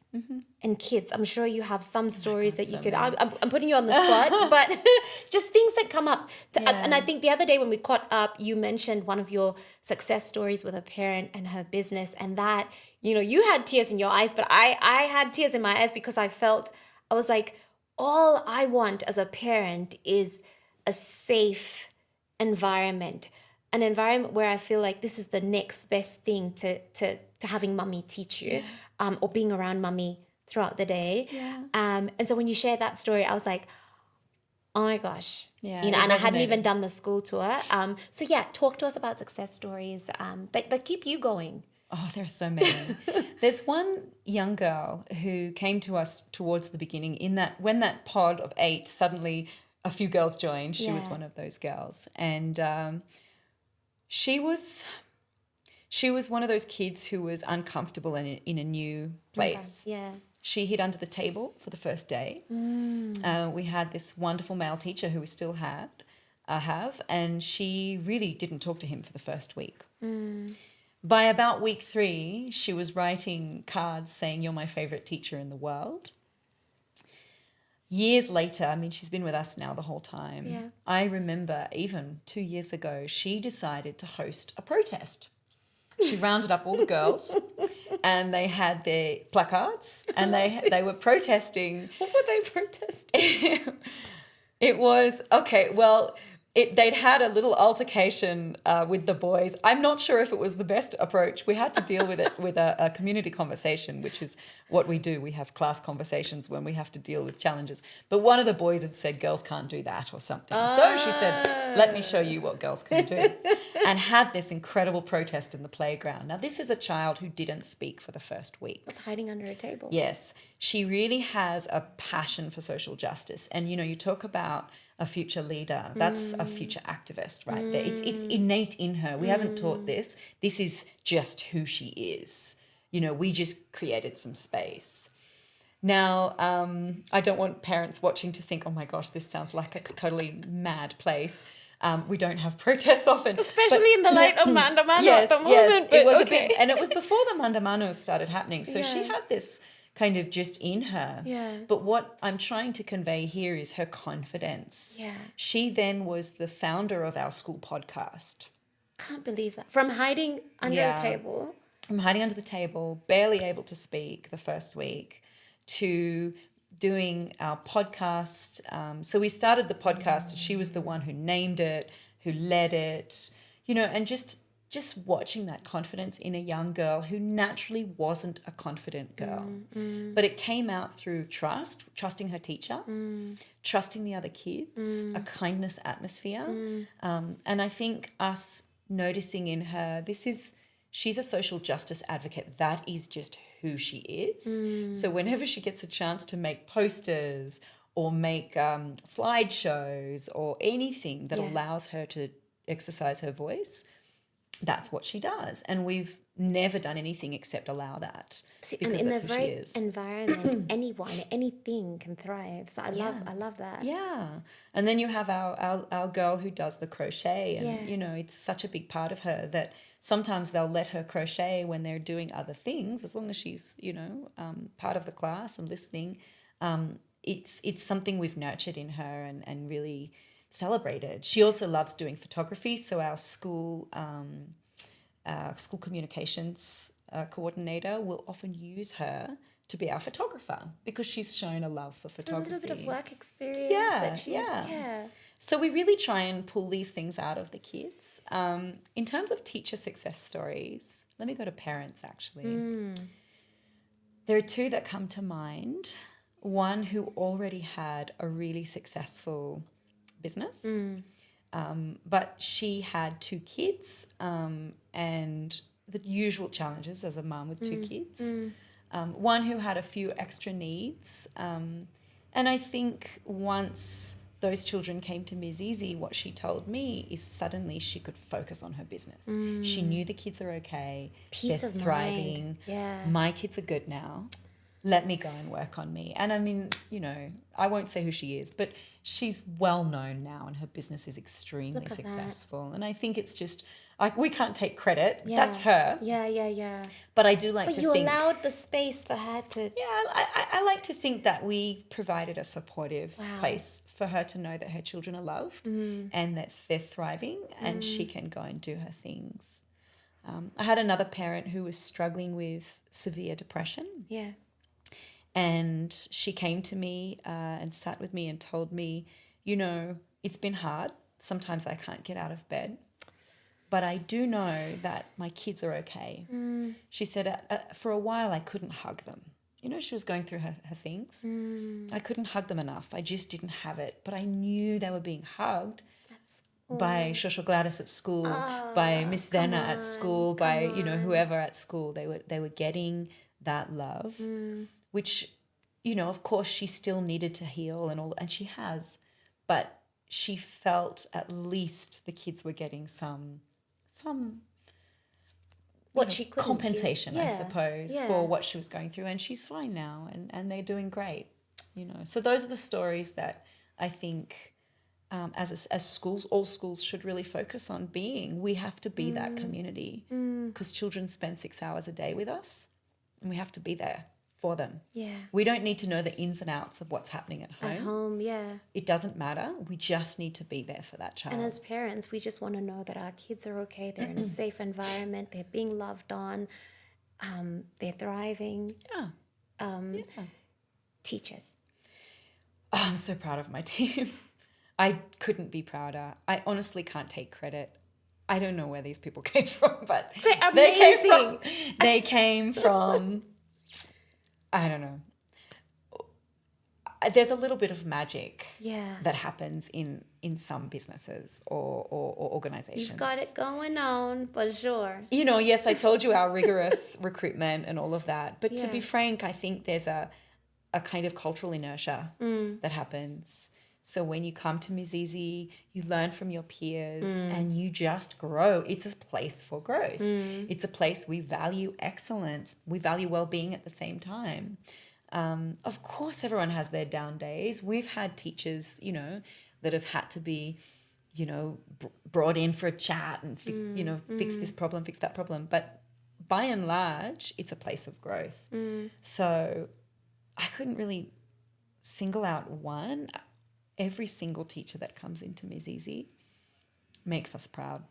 and kids. I'm sure you have some stories that you could, I'm putting you on the spot, but just things that come up. And I think the other day when we caught up, you mentioned one of your success stories with a parent and her business, and that, you know, you had tears in your eyes, but I had tears in my eyes because I was like, all I want as a parent is a safe environment, an environment where I feel like this is the next best thing to having mummy teach you, or being around mummy throughout the day. And so when you shared that story, I was like, oh my gosh. You know, and I hadn't even done the school tour. So yeah, talk to us about success stories that keep you going. Oh, there are so many. There's one young girl who came to us towards the beginning when that pod of 8, suddenly a few girls joined. She was one of those girls. And she was She was one of those kids who was uncomfortable in a new place. Yeah. She hid under the table for the first day. We had this wonderful male teacher who we still have, and she really didn't talk to him for the first week. By about week 3, she was writing cards saying, "You're my favorite teacher in the world." Years later, I mean, she's been with us now the whole time. Yeah. I remember even 2 years ago, she decided to host a protest. She rounded up all the girls and they had their placards and they were protesting. What were they protesting? It was, okay, well, they'd had a little altercation with the boys. I'm not sure if it was the best approach. We had to deal with it with a community conversation, which is what we do. We have class conversations when we have to deal with challenges. But one of the boys had said, "Girls can't do that," or something. So she said, "Let me show you what girls can do," and had this incredible protest in the playground. Now, this is a child who didn't speak for the first week. Was hiding under a table. Yes. She really has a passion for social justice. And, you talk about a future leader. That's a future activist right there. It's innate in her. We haven't taught this. This is just who she is. We just created some space. Now, I don't want parents watching to think, "Oh my gosh, this sounds like a totally mad place." We don't have protests often. Especially in the light of Mandamano at the moment. Yes, but it was okay. a bit, and it was before the Mandamanos started happening. So she Yeah. had this kind of just in her. Yeah. But what I'm trying to convey here is her confidence. Yeah. She then was the founder of our school podcast. Can't believe that. From hiding under a table. From hiding under the table, barely able to speak the first week, to doing our podcast. So we started the podcast. She was the one who named it, who led it, and just watching that confidence in a young girl who naturally wasn't a confident girl. But it came out through trusting her teacher, trusting the other kids, a kindness atmosphere. And I think us noticing in her, she's a social justice advocate. That is just who she is. So whenever she gets a chance to make posters or make slideshows or anything that allows her to exercise her voice, that's what she does. And we've never done anything except allow that. And in the right environment, anything can thrive. So I love that. Yeah. And then you have our girl who does the crochet. And, it's such a big part of her that sometimes they'll let her crochet when they're doing other things, as long as she's, part of the class and listening. It's something we've nurtured in her and really celebrated. She also loves doing photography. So our school communications coordinator will often use her to be our photographer because she's shown a love for photography. A little bit of work experience. So we really try and pull these things out of the kids. In terms of teacher success stories, let me go to parents actually. There are 2 that come to mind. One who already had a really successful business, but she had 2 kids and the usual challenges as a mum with 2 kids. One who had a few extra needs. And I think once those children came to Mizizi, what she told me is suddenly she could focus on her business. She knew the kids are okay. Peace of thriving. Mind. Yeah. My kids are good now. Let me go and work on me. And I mean, I won't say who she is, but she's well known now and her business is extremely successful. And I think it's just like we can't take credit. Yeah. That's her. Yeah. But I do like to think. But you allowed the space for her to. Yeah, I like to think that we provided a supportive place for her to know that her children are loved and that they're thriving and she can go and do her things. I had another parent who was struggling with severe depression. Yeah. And she came to me and sat with me and told me, it's been hard. Sometimes I can't get out of bed. But I do know that my kids are okay. She said, for a while I couldn't hug them. She was going through her things. I couldn't hug them enough. I just didn't have it. But I knew they were being hugged by Shosho Gladys at school, by Miss Zena at school, by, whoever at school. They were getting that love. Which, of course, she still needed to heal and she has, but she felt at least the kids were getting some what she couldn't compensation, give. I suppose, for what she was going through. And she's fine now, and they're doing great, So those are the stories that I think as schools, all schools should really focus on being. We have to be that community because children spend 6 hours a day with us and we have to be there for them. Yeah. We don't need to know the ins and outs of what's happening at home. At home, yeah. It doesn't matter. We just need to be there for that child. And as parents, we just want to know that our kids are okay. They're in a safe environment. They're being loved on. They're thriving. Yeah. Teachers. Oh, I'm so proud of my team. I couldn't be prouder. I honestly can't take credit. I don't know where these people came from, but They're amazing. They came from I don't know. There's a little bit of magic that happens in some businesses or organizations. You've got it going on, for sure. Yes, I told you our rigorous recruitment and all of that. But to be frank, I think there's a kind of cultural inertia that happens. So when you come to Mizizi, you learn from your peers and you just grow. It's a place for growth. It's a place we value excellence. We value well-being at the same time. Of course, everyone has their down days. We've had teachers, that have had to be, brought in for a chat and, fix this problem, fix that problem. But by and large, it's a place of growth. So I couldn't really single out one. Every single teacher that comes into Mizizi makes us proud.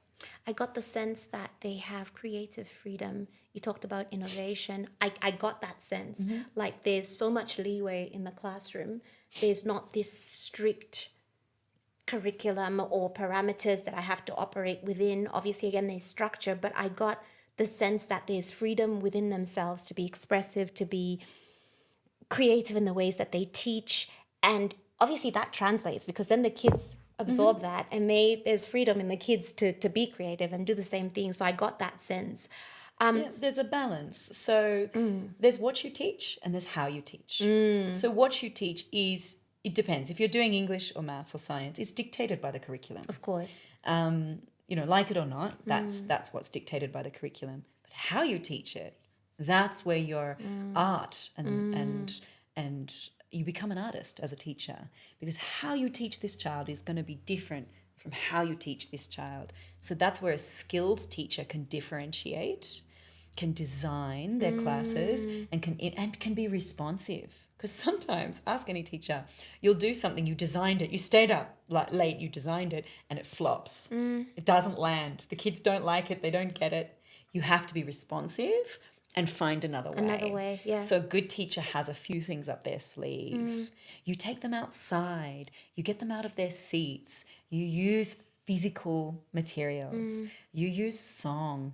I got the sense that they have creative freedom. You talked about innovation. I got that sense. Like there's so much leeway in the classroom. There's not this strict curriculum or parameters that I have to operate within. Obviously, again, there's structure, but I got the sense that there's freedom within themselves to be expressive, to be creative in the ways that they teach. And obviously that translates because then the kids absorb that and there's freedom in the kids to be creative and do the same thing. So I got that sense. There's a balance. So there's what you teach and there's how you teach. So what you teach it depends. If you're doing English or maths or science, it's dictated by the curriculum. Of course. Like it or not, that's what's dictated by the curriculum. But how you teach it, that's where your art and you become an artist as a teacher, because how you teach this child is going to be different from how you teach this child. So that's where a skilled teacher can differentiate, can design their classes and can be responsive. Because sometimes, ask any teacher, you'll do something, you designed it, you stayed up late, you designed it, and it flops. It doesn't land. The kids don't like it, they don't get it. You have to be responsive and find another way. Another way, yeah. So a good teacher has a few things up their sleeve. You take them outside. You get them out of their seats. You use physical materials. You use song.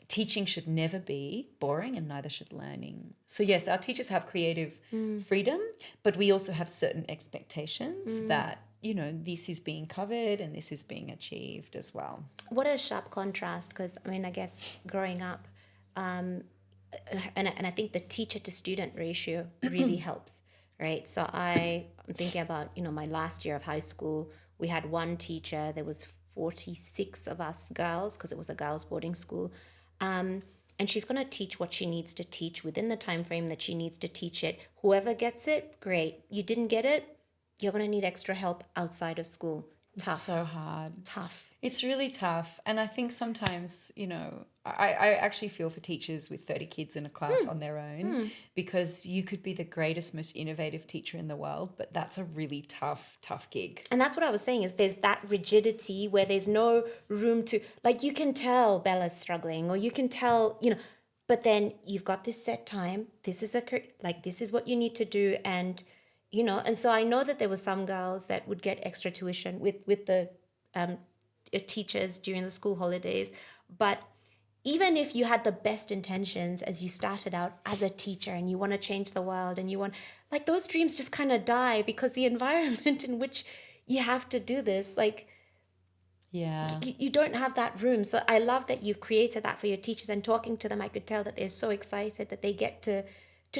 Teaching should never be boring and neither should learning. So yes, our teachers have creative freedom, but we also have certain expectations that, this is being covered and this is being achieved as well. What a sharp contrast, because I guess growing up, and I think the teacher to student ratio really helps, right? So I'm thinking about, my last year of high school, we had one teacher, there was 46 of us girls, because it was a girls' boarding school. And she's going to teach what she needs to teach within the time frame that she needs to teach it. Whoever gets it, great. You didn't get it, you're going to need extra help outside of school. Tough. It's so hard. Tough. It's really tough. And I think sometimes, I actually feel for teachers with 30 kids in a class on their own, because you could be the greatest, most innovative teacher in the world, but that's a really tough gig. And that's what I was saying, is there's that rigidity where there's no room to, like, you can tell Bella's struggling, or you can tell, but then you've got this set time. This is this is what you need to do. And, and so I know that there were some girls that would get extra tuition with the teachers during the school holidays. But even if you had the best intentions as you started out as a teacher and you want to change the world and you want, those dreams just kind of die, because the environment in which you have to do this, you don't have that room. So I love that you've created that for your teachers, and talking to them, I could tell that they're so excited that they get to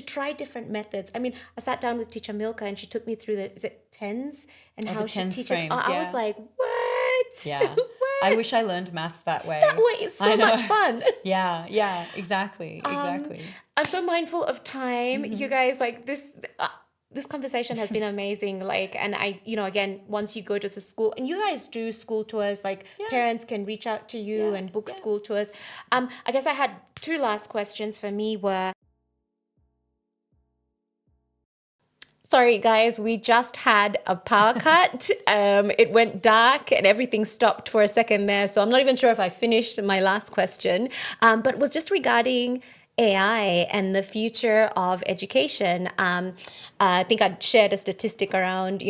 try different methods. I sat down with teacher Milka and she took me through the tens and how she teaches. Frames, I was like, what? Yeah. I wish I learned math that way. That way is so much fun. Yeah, exactly. I'm so mindful of time. You guys, like this conversation has been amazing. Like, and I, again, once you go to the school and you guys do school tours, like parents can reach out to you and book school tours. I guess I had two last questions for me were, sorry, guys, we just had a power cut. It went dark and everything stopped for a second there. So I'm not even sure if I finished my last question, but it was just regarding AI and the future of education. I think I shared a statistic around,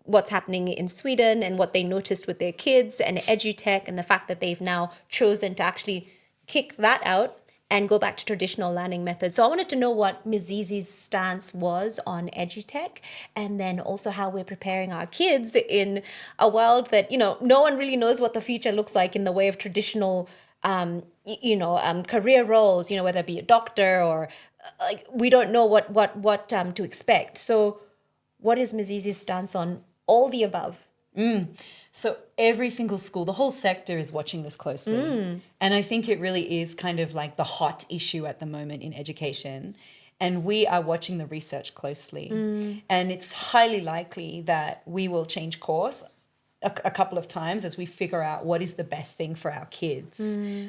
what's happening in Sweden and what they noticed with their kids and edutech and the fact that they've now chosen to actually kick that out and go back to traditional learning methods. So I wanted to know what Mizizi's stance was on edutech, and then also how we're preparing our kids in a world that, no one really knows what the future looks like in the way of traditional, career roles, whether it be a doctor or like, we don't know what to expect. So what is Mizizi's stance on all the above? So every single school, the whole sector is watching this closely. And I think it really is kind of like the hot issue at the moment in education. And we are watching the research closely. And it's highly likely that we will change course a couple of times as we figure out what is the best thing for our kids.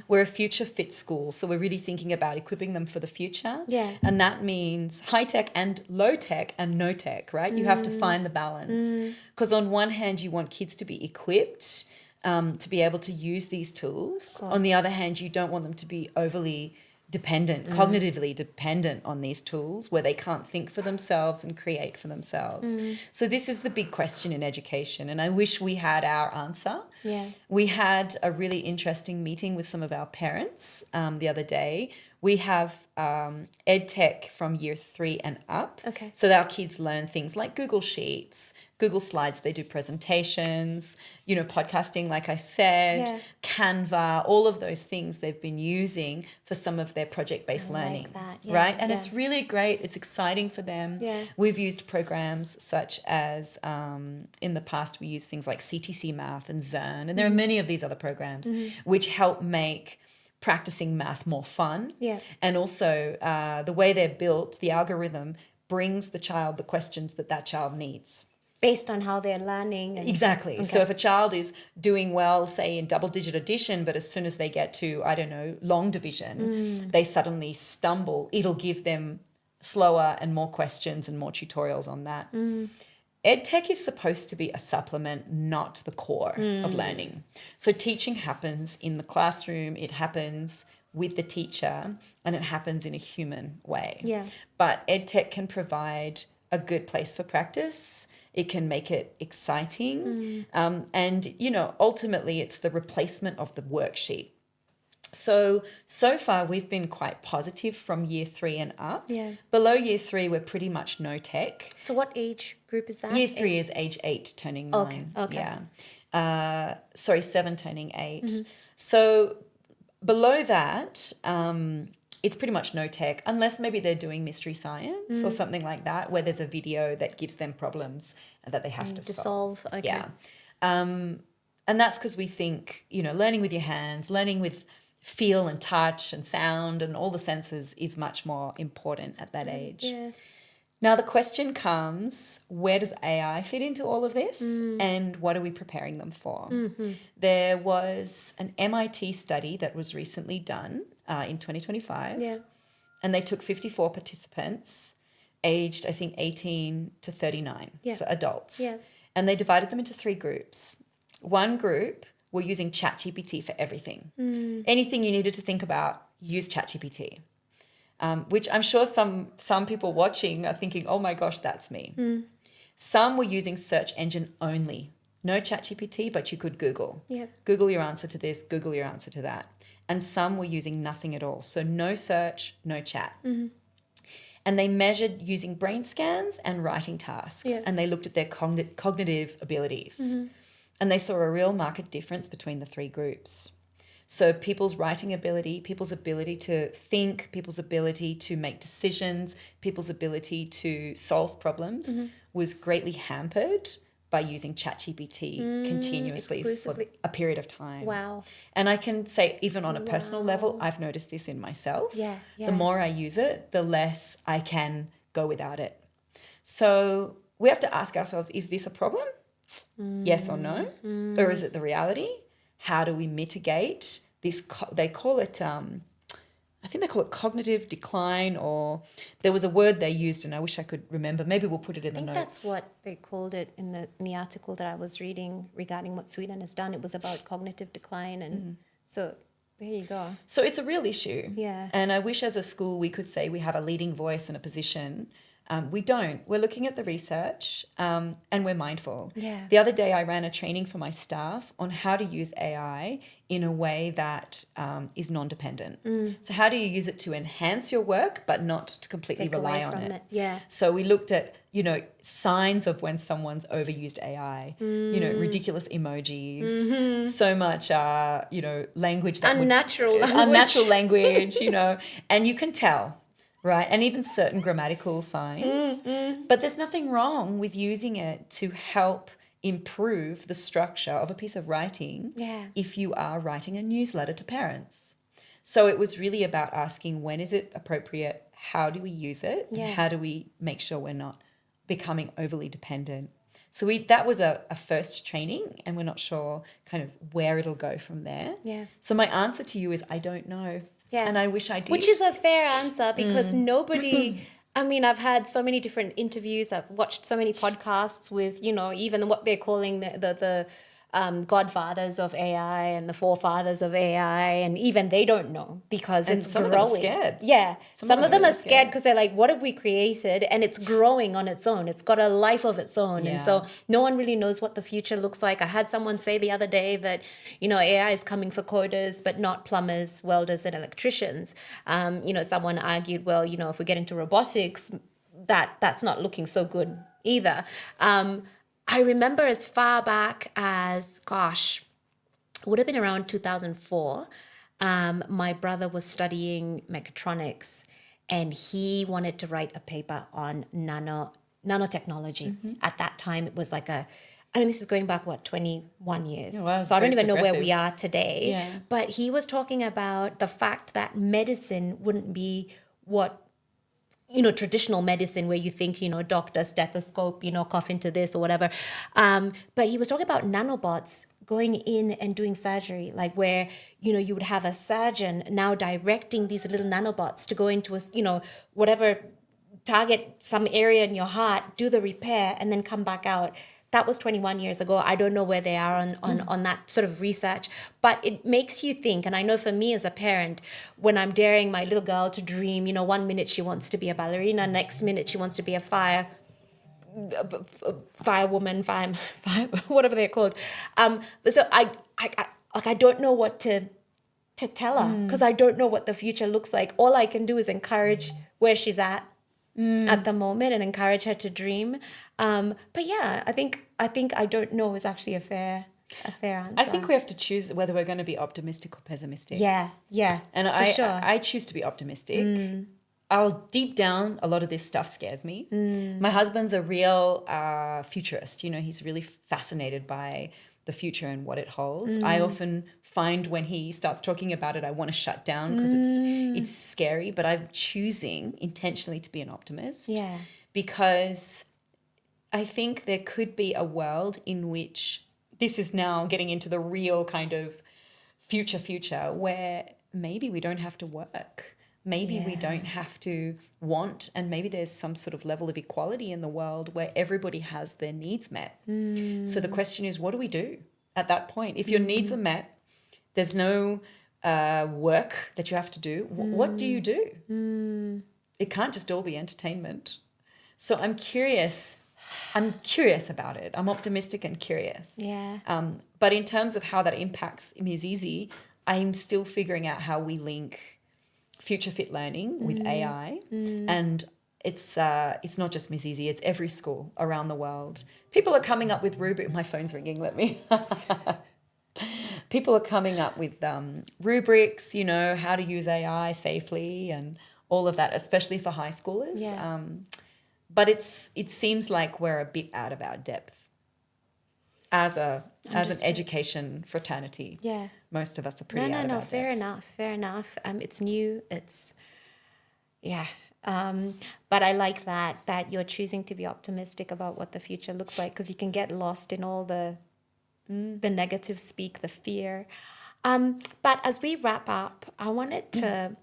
We're a future fit school, so we're really thinking about equipping them for the future. Yeah. And that means high tech and low tech and no tech, right? You have to find the balance. Because on one hand, you want kids to be equipped to be able to use these tools. On the other hand, you don't want them to be overly dependent, cognitively dependent on these tools where they can't think for themselves and create for themselves. So this is the big question in education, and I wish we had our answer. Yeah. We had a really interesting meeting with some of our parents the other day. We have ed tech from year 3 and up. Okay. So our kids learn things like Google Sheets, Google Slides, they do presentations, podcasting, like I said, Canva, all of those things they've been using for some of their project-based learning, right? And it's really great. It's exciting for them. Yeah. We've used programs such as, in the past, we used things like CTC Math and Zern, and there are many of these other programs which help make practicing math more fun. Yeah. And also the way they're built, the algorithm brings the child the questions that child needs. Based on how they're learning. Exactly. Okay. So if a child is doing well, say in double-digit addition, but as soon as they get to, long division, they suddenly stumble, it'll give them slower and more questions and more tutorials on that. EdTech is supposed to be a supplement, not the core of learning. So teaching happens in the classroom, it happens with the teacher, and it happens in a human way. Yeah. But EdTech can provide a good place for practice. It can make it exciting. And, ultimately it's the replacement of the worksheet. So far we've been quite positive from year 3 and up. Yeah. Below year 3, we're pretty much no tech. So what age group is that? Year 3 is age 8 turning 9. Okay. Yeah. 7 turning 8. So below that, it's pretty much no tech, unless maybe they're doing mystery science or something like that, where there's a video that gives them problems that they have to solve. Okay. Yeah. And that's because we think, learning with your hands, learning with feel and touch and sound and all the senses is much more important at that age. Yeah. Now the question comes, where does AI fit into all of this and what are we preparing them for? There was an MIT study that was recently done in 2025 and they took 54 participants aged, I think, 18 to 39, so adults. Yeah. And they divided them into 3 groups. One group were using ChatGPT for everything. Anything you needed to think about, use ChatGPT. Which I'm sure some people watching are thinking, oh my gosh, that's me. Some were using search engine only. No ChatGPT, but you could Google. Google your answer to this, Google your answer to that. And some were using nothing at all. So no search, no chat. And they measured using brain scans and writing tasks. And they looked at their cognitive abilities. And they saw a real marked difference between the 3 groups. So people's writing ability, people's ability to think, people's ability to make decisions, people's ability to solve problems was greatly hampered by using ChatGPT continuously for a period of time. Wow. And I can say, even on a personal level, I've noticed this in myself. Yeah. The more I use it, the less I can go without it. So we have to ask ourselves, is this a problem? Yes or no? Or is it the reality? How do we mitigate this? They call it, I think they call it cognitive decline, or there was a word they used and I wish I could remember. Maybe we'll put it in the notes. I think that's what they called it in the article that I was reading regarding what Sweden has done. It was about cognitive decline. And so there you go. So it's a real issue. Yeah. And I wish as a school we could say we have a leading voice and a position. We don't. We're looking at the research and we're mindful. Yeah. The other day I ran a training for my staff on how to use AI in a way that is non-dependent. So how do you use it to enhance your work but not to completely rely on it? Yeah. So we looked at, signs of when someone's overused AI, ridiculous emojis, so much, language that unnatural language, and you can tell. Right. And even certain grammatical signs. But there's nothing wrong with using it to help improve the structure of a piece of writing if you are writing a newsletter to parents. So it was really about asking, when is it appropriate? How do we use it? Yeah. And how do we make sure we're not becoming overly dependent? So that was a first training, and we're not sure kind of where it'll go from there. Yeah. So my answer to you is I don't know. Yeah. And I wish I did. Which is a fair answer, because nobody, I mean, I've had so many different interviews. I've watched so many podcasts with, even what they're calling the godfathers of AI and the forefathers of AI, and even they don't know, because it's some growing. Of them are scared. Yeah. Some of them really are scared because they're like, what have we created? And it's growing on its own. It's got a life of its own. Yeah. And so no one really knows what the future looks like. I had someone say the other day that, AI is coming for coders, but not plumbers, welders, and electricians. Someone argued, well, if we get into robotics, that's not looking so good either. I remember as far back as, it would have been around 2004, my brother was studying mechatronics, and he wanted to write a paper on nanotechnology. At that time, it was like this is going back, 21 years. Oh, wow, so I don't even know where we are today. Yeah. But he was talking about the fact that medicine wouldn't be what traditional medicine, where you think, doctor, stethoscope, cough into this or whatever. But he was talking about nanobots going in and doing surgery, like where, you would have a surgeon now directing these little nanobots to go into whatever, target some area in your heart, do the repair, and then come back out. That was 21 years ago. I don't know where they are on that sort of research, but it makes you think. And I know for me as a parent, when I'm daring my little girl to dream, 1 minute she wants to be a ballerina, next minute she wants to be a firewoman, fire, whatever they're called. So I don't know what to tell her, because I don't know what the future looks like. All I can do is encourage where she's at the moment, and encourage her to dream. But yeah, I think I don't know is actually a fair answer. I think we have to choose whether we're going to be optimistic or pessimistic. Yeah, And I choose to be optimistic. Deep down, a lot of this stuff scares me. My husband's a real futurist. He's really fascinated by the future and what it holds. I often find when he starts talking about it, I want to shut down because it's scary, but I'm choosing intentionally to be an optimist. Yeah. Because I think there could be a world in which this is now getting into the real kind of future where maybe we don't have to work. Maybe we don't have to want, and maybe there's some sort of level of equality in the world where everybody has their needs met. So the question is, what do we do at that point? If your needs are met, there's no work that you have to do. What do you do? It can't just all be entertainment. So I'm curious about it. I'm optimistic and curious. Yeah. But in terms of how that impacts Mizizi, I'm still figuring out how we link future fit learning with AI, and it's not just Mizizi, it's every school around the world. People are coming up with rubrics. My phone's ringing. Let me. People are coming up with rubrics. How to use AI safely and all of that, especially for high schoolers. Yeah. But it seems like we're a bit out of our depth as an education fraternity. Yeah. Most of us are pretty out of our fair enough. It's new. It's, yeah. But I like that you're choosing to be optimistic about what the future looks like, because you can get lost in all the negative speak, the fear. But as we wrap up, I wanted to,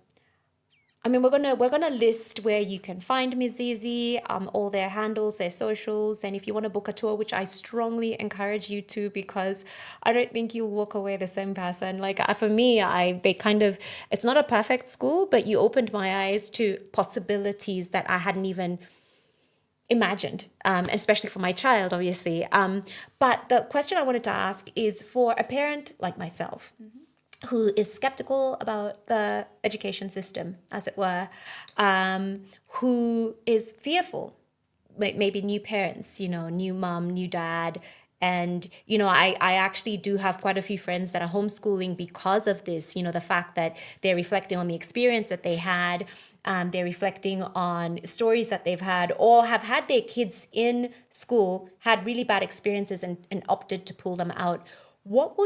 we're gonna list where you can find Mizizi, all their handles, their socials, and if you want to book a tour, which I strongly encourage you to, because I don't think you'll walk away the same person. Like for me, it's not a perfect school, but you opened my eyes to possibilities that I hadn't even imagined, especially for my child, obviously. But the question I wanted to ask is for a parent like myself, who is skeptical about the education system, as it were, who is fearful, maybe new parents, new mom, new dad. And, I actually do have quite a few friends that are homeschooling because of this, the fact that they're reflecting on the experience that they had. They're reflecting on stories that they've had, or have had their kids in school, had really bad experiences and opted to pull them out. What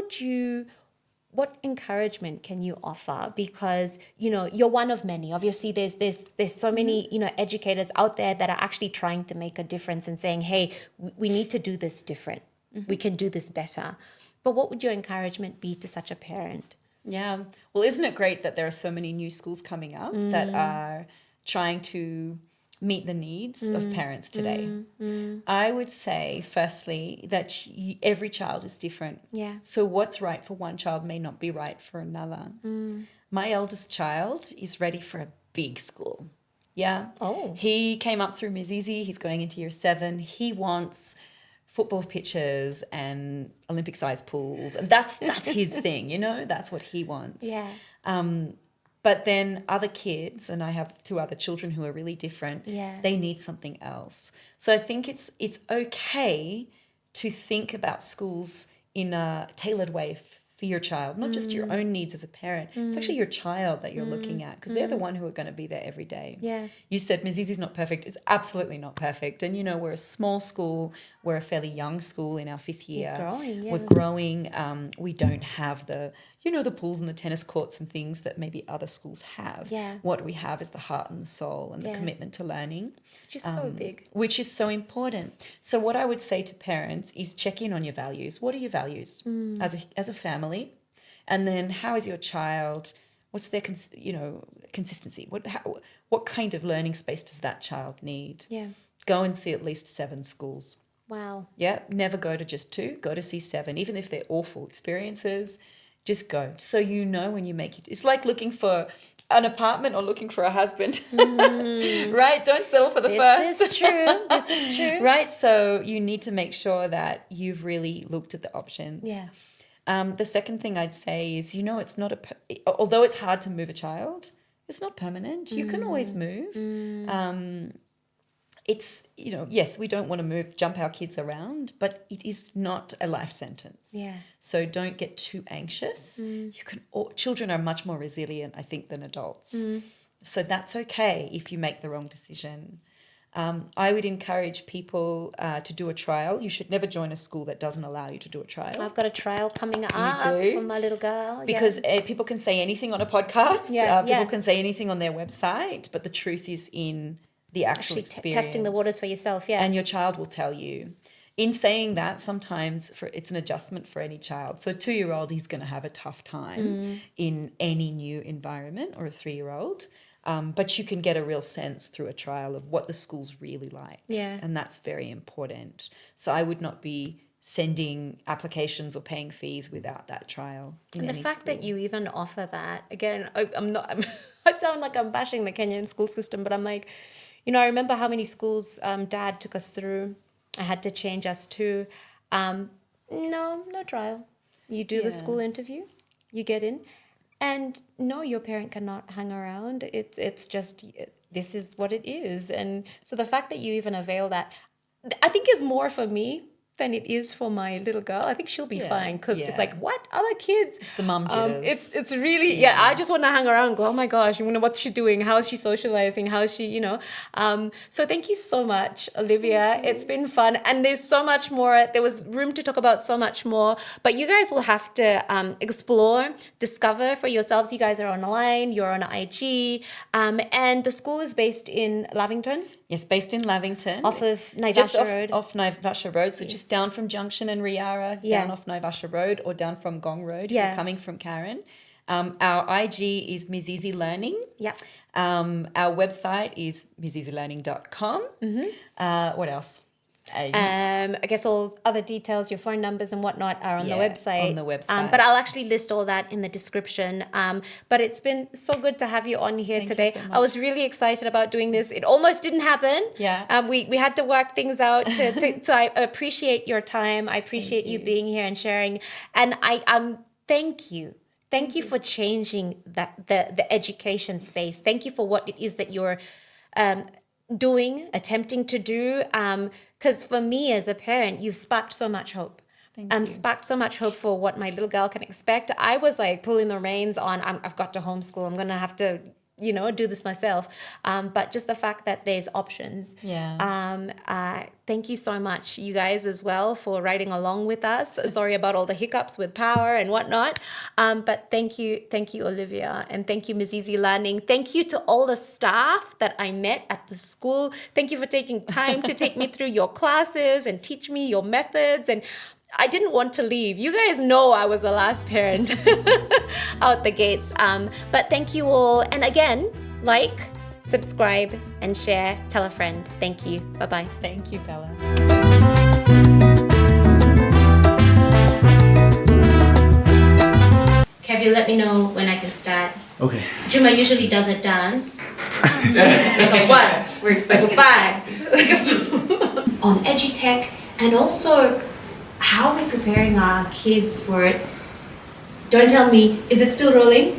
encouragement can you offer? Because, you're one of many. Obviously, there's so many, educators out there that are actually trying to make a difference and saying, hey, we need to do this different. We can do this better. But what would your encouragement be to such a parent? Yeah. Well, isn't it great that there are so many new schools coming up that are trying to meet the needs of parents today? I would say, firstly, that every child is different. Yeah. So what's right for one child may not be right for another. My eldest child is ready for a big school. Yeah. Oh. He came up through Mizizi. He's going into year 7. He wants football pitches and Olympic-sized pools, and that's his thing. That's what he wants. Yeah. But then other kids, and I have 2 other children who are really different. Yeah. They need something else. So I think it's okay to think about schools in a tailored way for your child, not just your own needs as a parent. It's actually your child that you're looking at, because they're the one who are going to be there every day. Yeah. You said Mizizi's not perfect. It's absolutely not perfect. And, we're a small school. We're a fairly young school in our 5th year. We're We're growing. We don't have the pools and the tennis courts and things that maybe other schools have. Yeah. What we have is the heart and the soul and the commitment to learning. Which is so big. Which is so important. So what I would say to parents is check in on your values. What are your values as a family? And then how is your child? What's their consistency? What kind of learning space does that child need? Yeah. Go and see at least 7 schools. Wow. Yeah, never go to just 2. Go to see 7, even if they're awful experiences. Just go. So when you make it. It's like looking for an apartment or looking for a husband, right? Don't settle for the first. This is true. Right? So you need to make sure that you've really looked at the options. Yeah. The second thing I'd say is, it's not although it's hard to move a child, it's not permanent. You can always move. It's, yes, we don't want to jump our kids around, but it is not a life sentence. Yeah. So don't get too anxious. Children are much more resilient, I think, than adults. So that's okay if you make the wrong decision. I would encourage people to do a trial. You should never join a school that doesn't allow you to do a trial. I've got a trial coming up for my little girl. Because people can say anything on a podcast. People can say anything on their website, but the truth is in the actual experience. Testing the waters for yourself, yeah. And your child will tell you. In saying that, sometimes it's an adjustment for any child. So a 2-year-old is going to have a tough time in any new environment, or a 3-year-old. But you can get a real sense through a trial of what the school's really like. Yeah. And that's very important. So I would not be sending applications or paying fees without that trial. And the fact that you even offer that, again, I sound like I'm bashing the Kenyan school system, but I'm like, I remember how many schools Dad took us through. I had to change us to, no trial. You do the school interview, you get in, and no, your parent cannot hang around. It's just, this is what it is. And so the fact that you even avail that, I think is more for me than it is for my little girl. I think she'll be fine because it's yeah. like, what other kids? It's the mum jitters. It's really I just want to hang around and go, oh my gosh, what's she doing? How is she socializing? How is she, so thank you so much, Olivia. It's been fun, and there's so much more. There was room to talk about so much more, but you guys will have to explore, discover for yourselves. You guys are online, you're on IG, and the school is based in Lavington. Yes, based in Lavington. Off of Naivasha just Road. Off Naivasha Road. So just down from Junction and Riara, down off Naivasha Road, or down from Gong Road if you're coming from Karen. Our IG is Mizizi Learning. Yeah. Our website is mizizilearning.com. What else? I guess all other details, your phone numbers and whatnot are on the website. On the website. But I'll actually list all that in the description. But it's been so good to have you on here today. So I was really excited about doing this. It almost didn't happen. Yeah. We had to work things out to I appreciate your time. I appreciate you being here and sharing. And thank you. Thank you for changing the education space. Thank you for what it is that you're attempting to do. Because for me as a parent, you've sparked so much hope. Sparked so much hope for what my little girl can expect. I was like pulling the reins on, I've got to homeschool. I'm going to have to, do this myself. But just the fact that there's options. Yeah. Thank you so much, you guys, as well, for riding along with us. Sorry about all the hiccups with power and whatnot. But thank you, Olivia, and thank you, Mizizi Learning. Thank you to all the staff that I met at the school. Thank you for taking time to take me through your classes and teach me your methods. And I didn't want to leave. You guys know I was the last parent out the gates. But thank you all. And again, like, subscribe, and share. Tell a friend. Thank you. Bye-bye. Thank you, Bella. Kev, you let me know when I can start. Okay. Juma usually does a dance. Like a what? We're expecting like a 5. On edutech, and also how we're preparing our kids for it. Don't tell me, is it still rolling?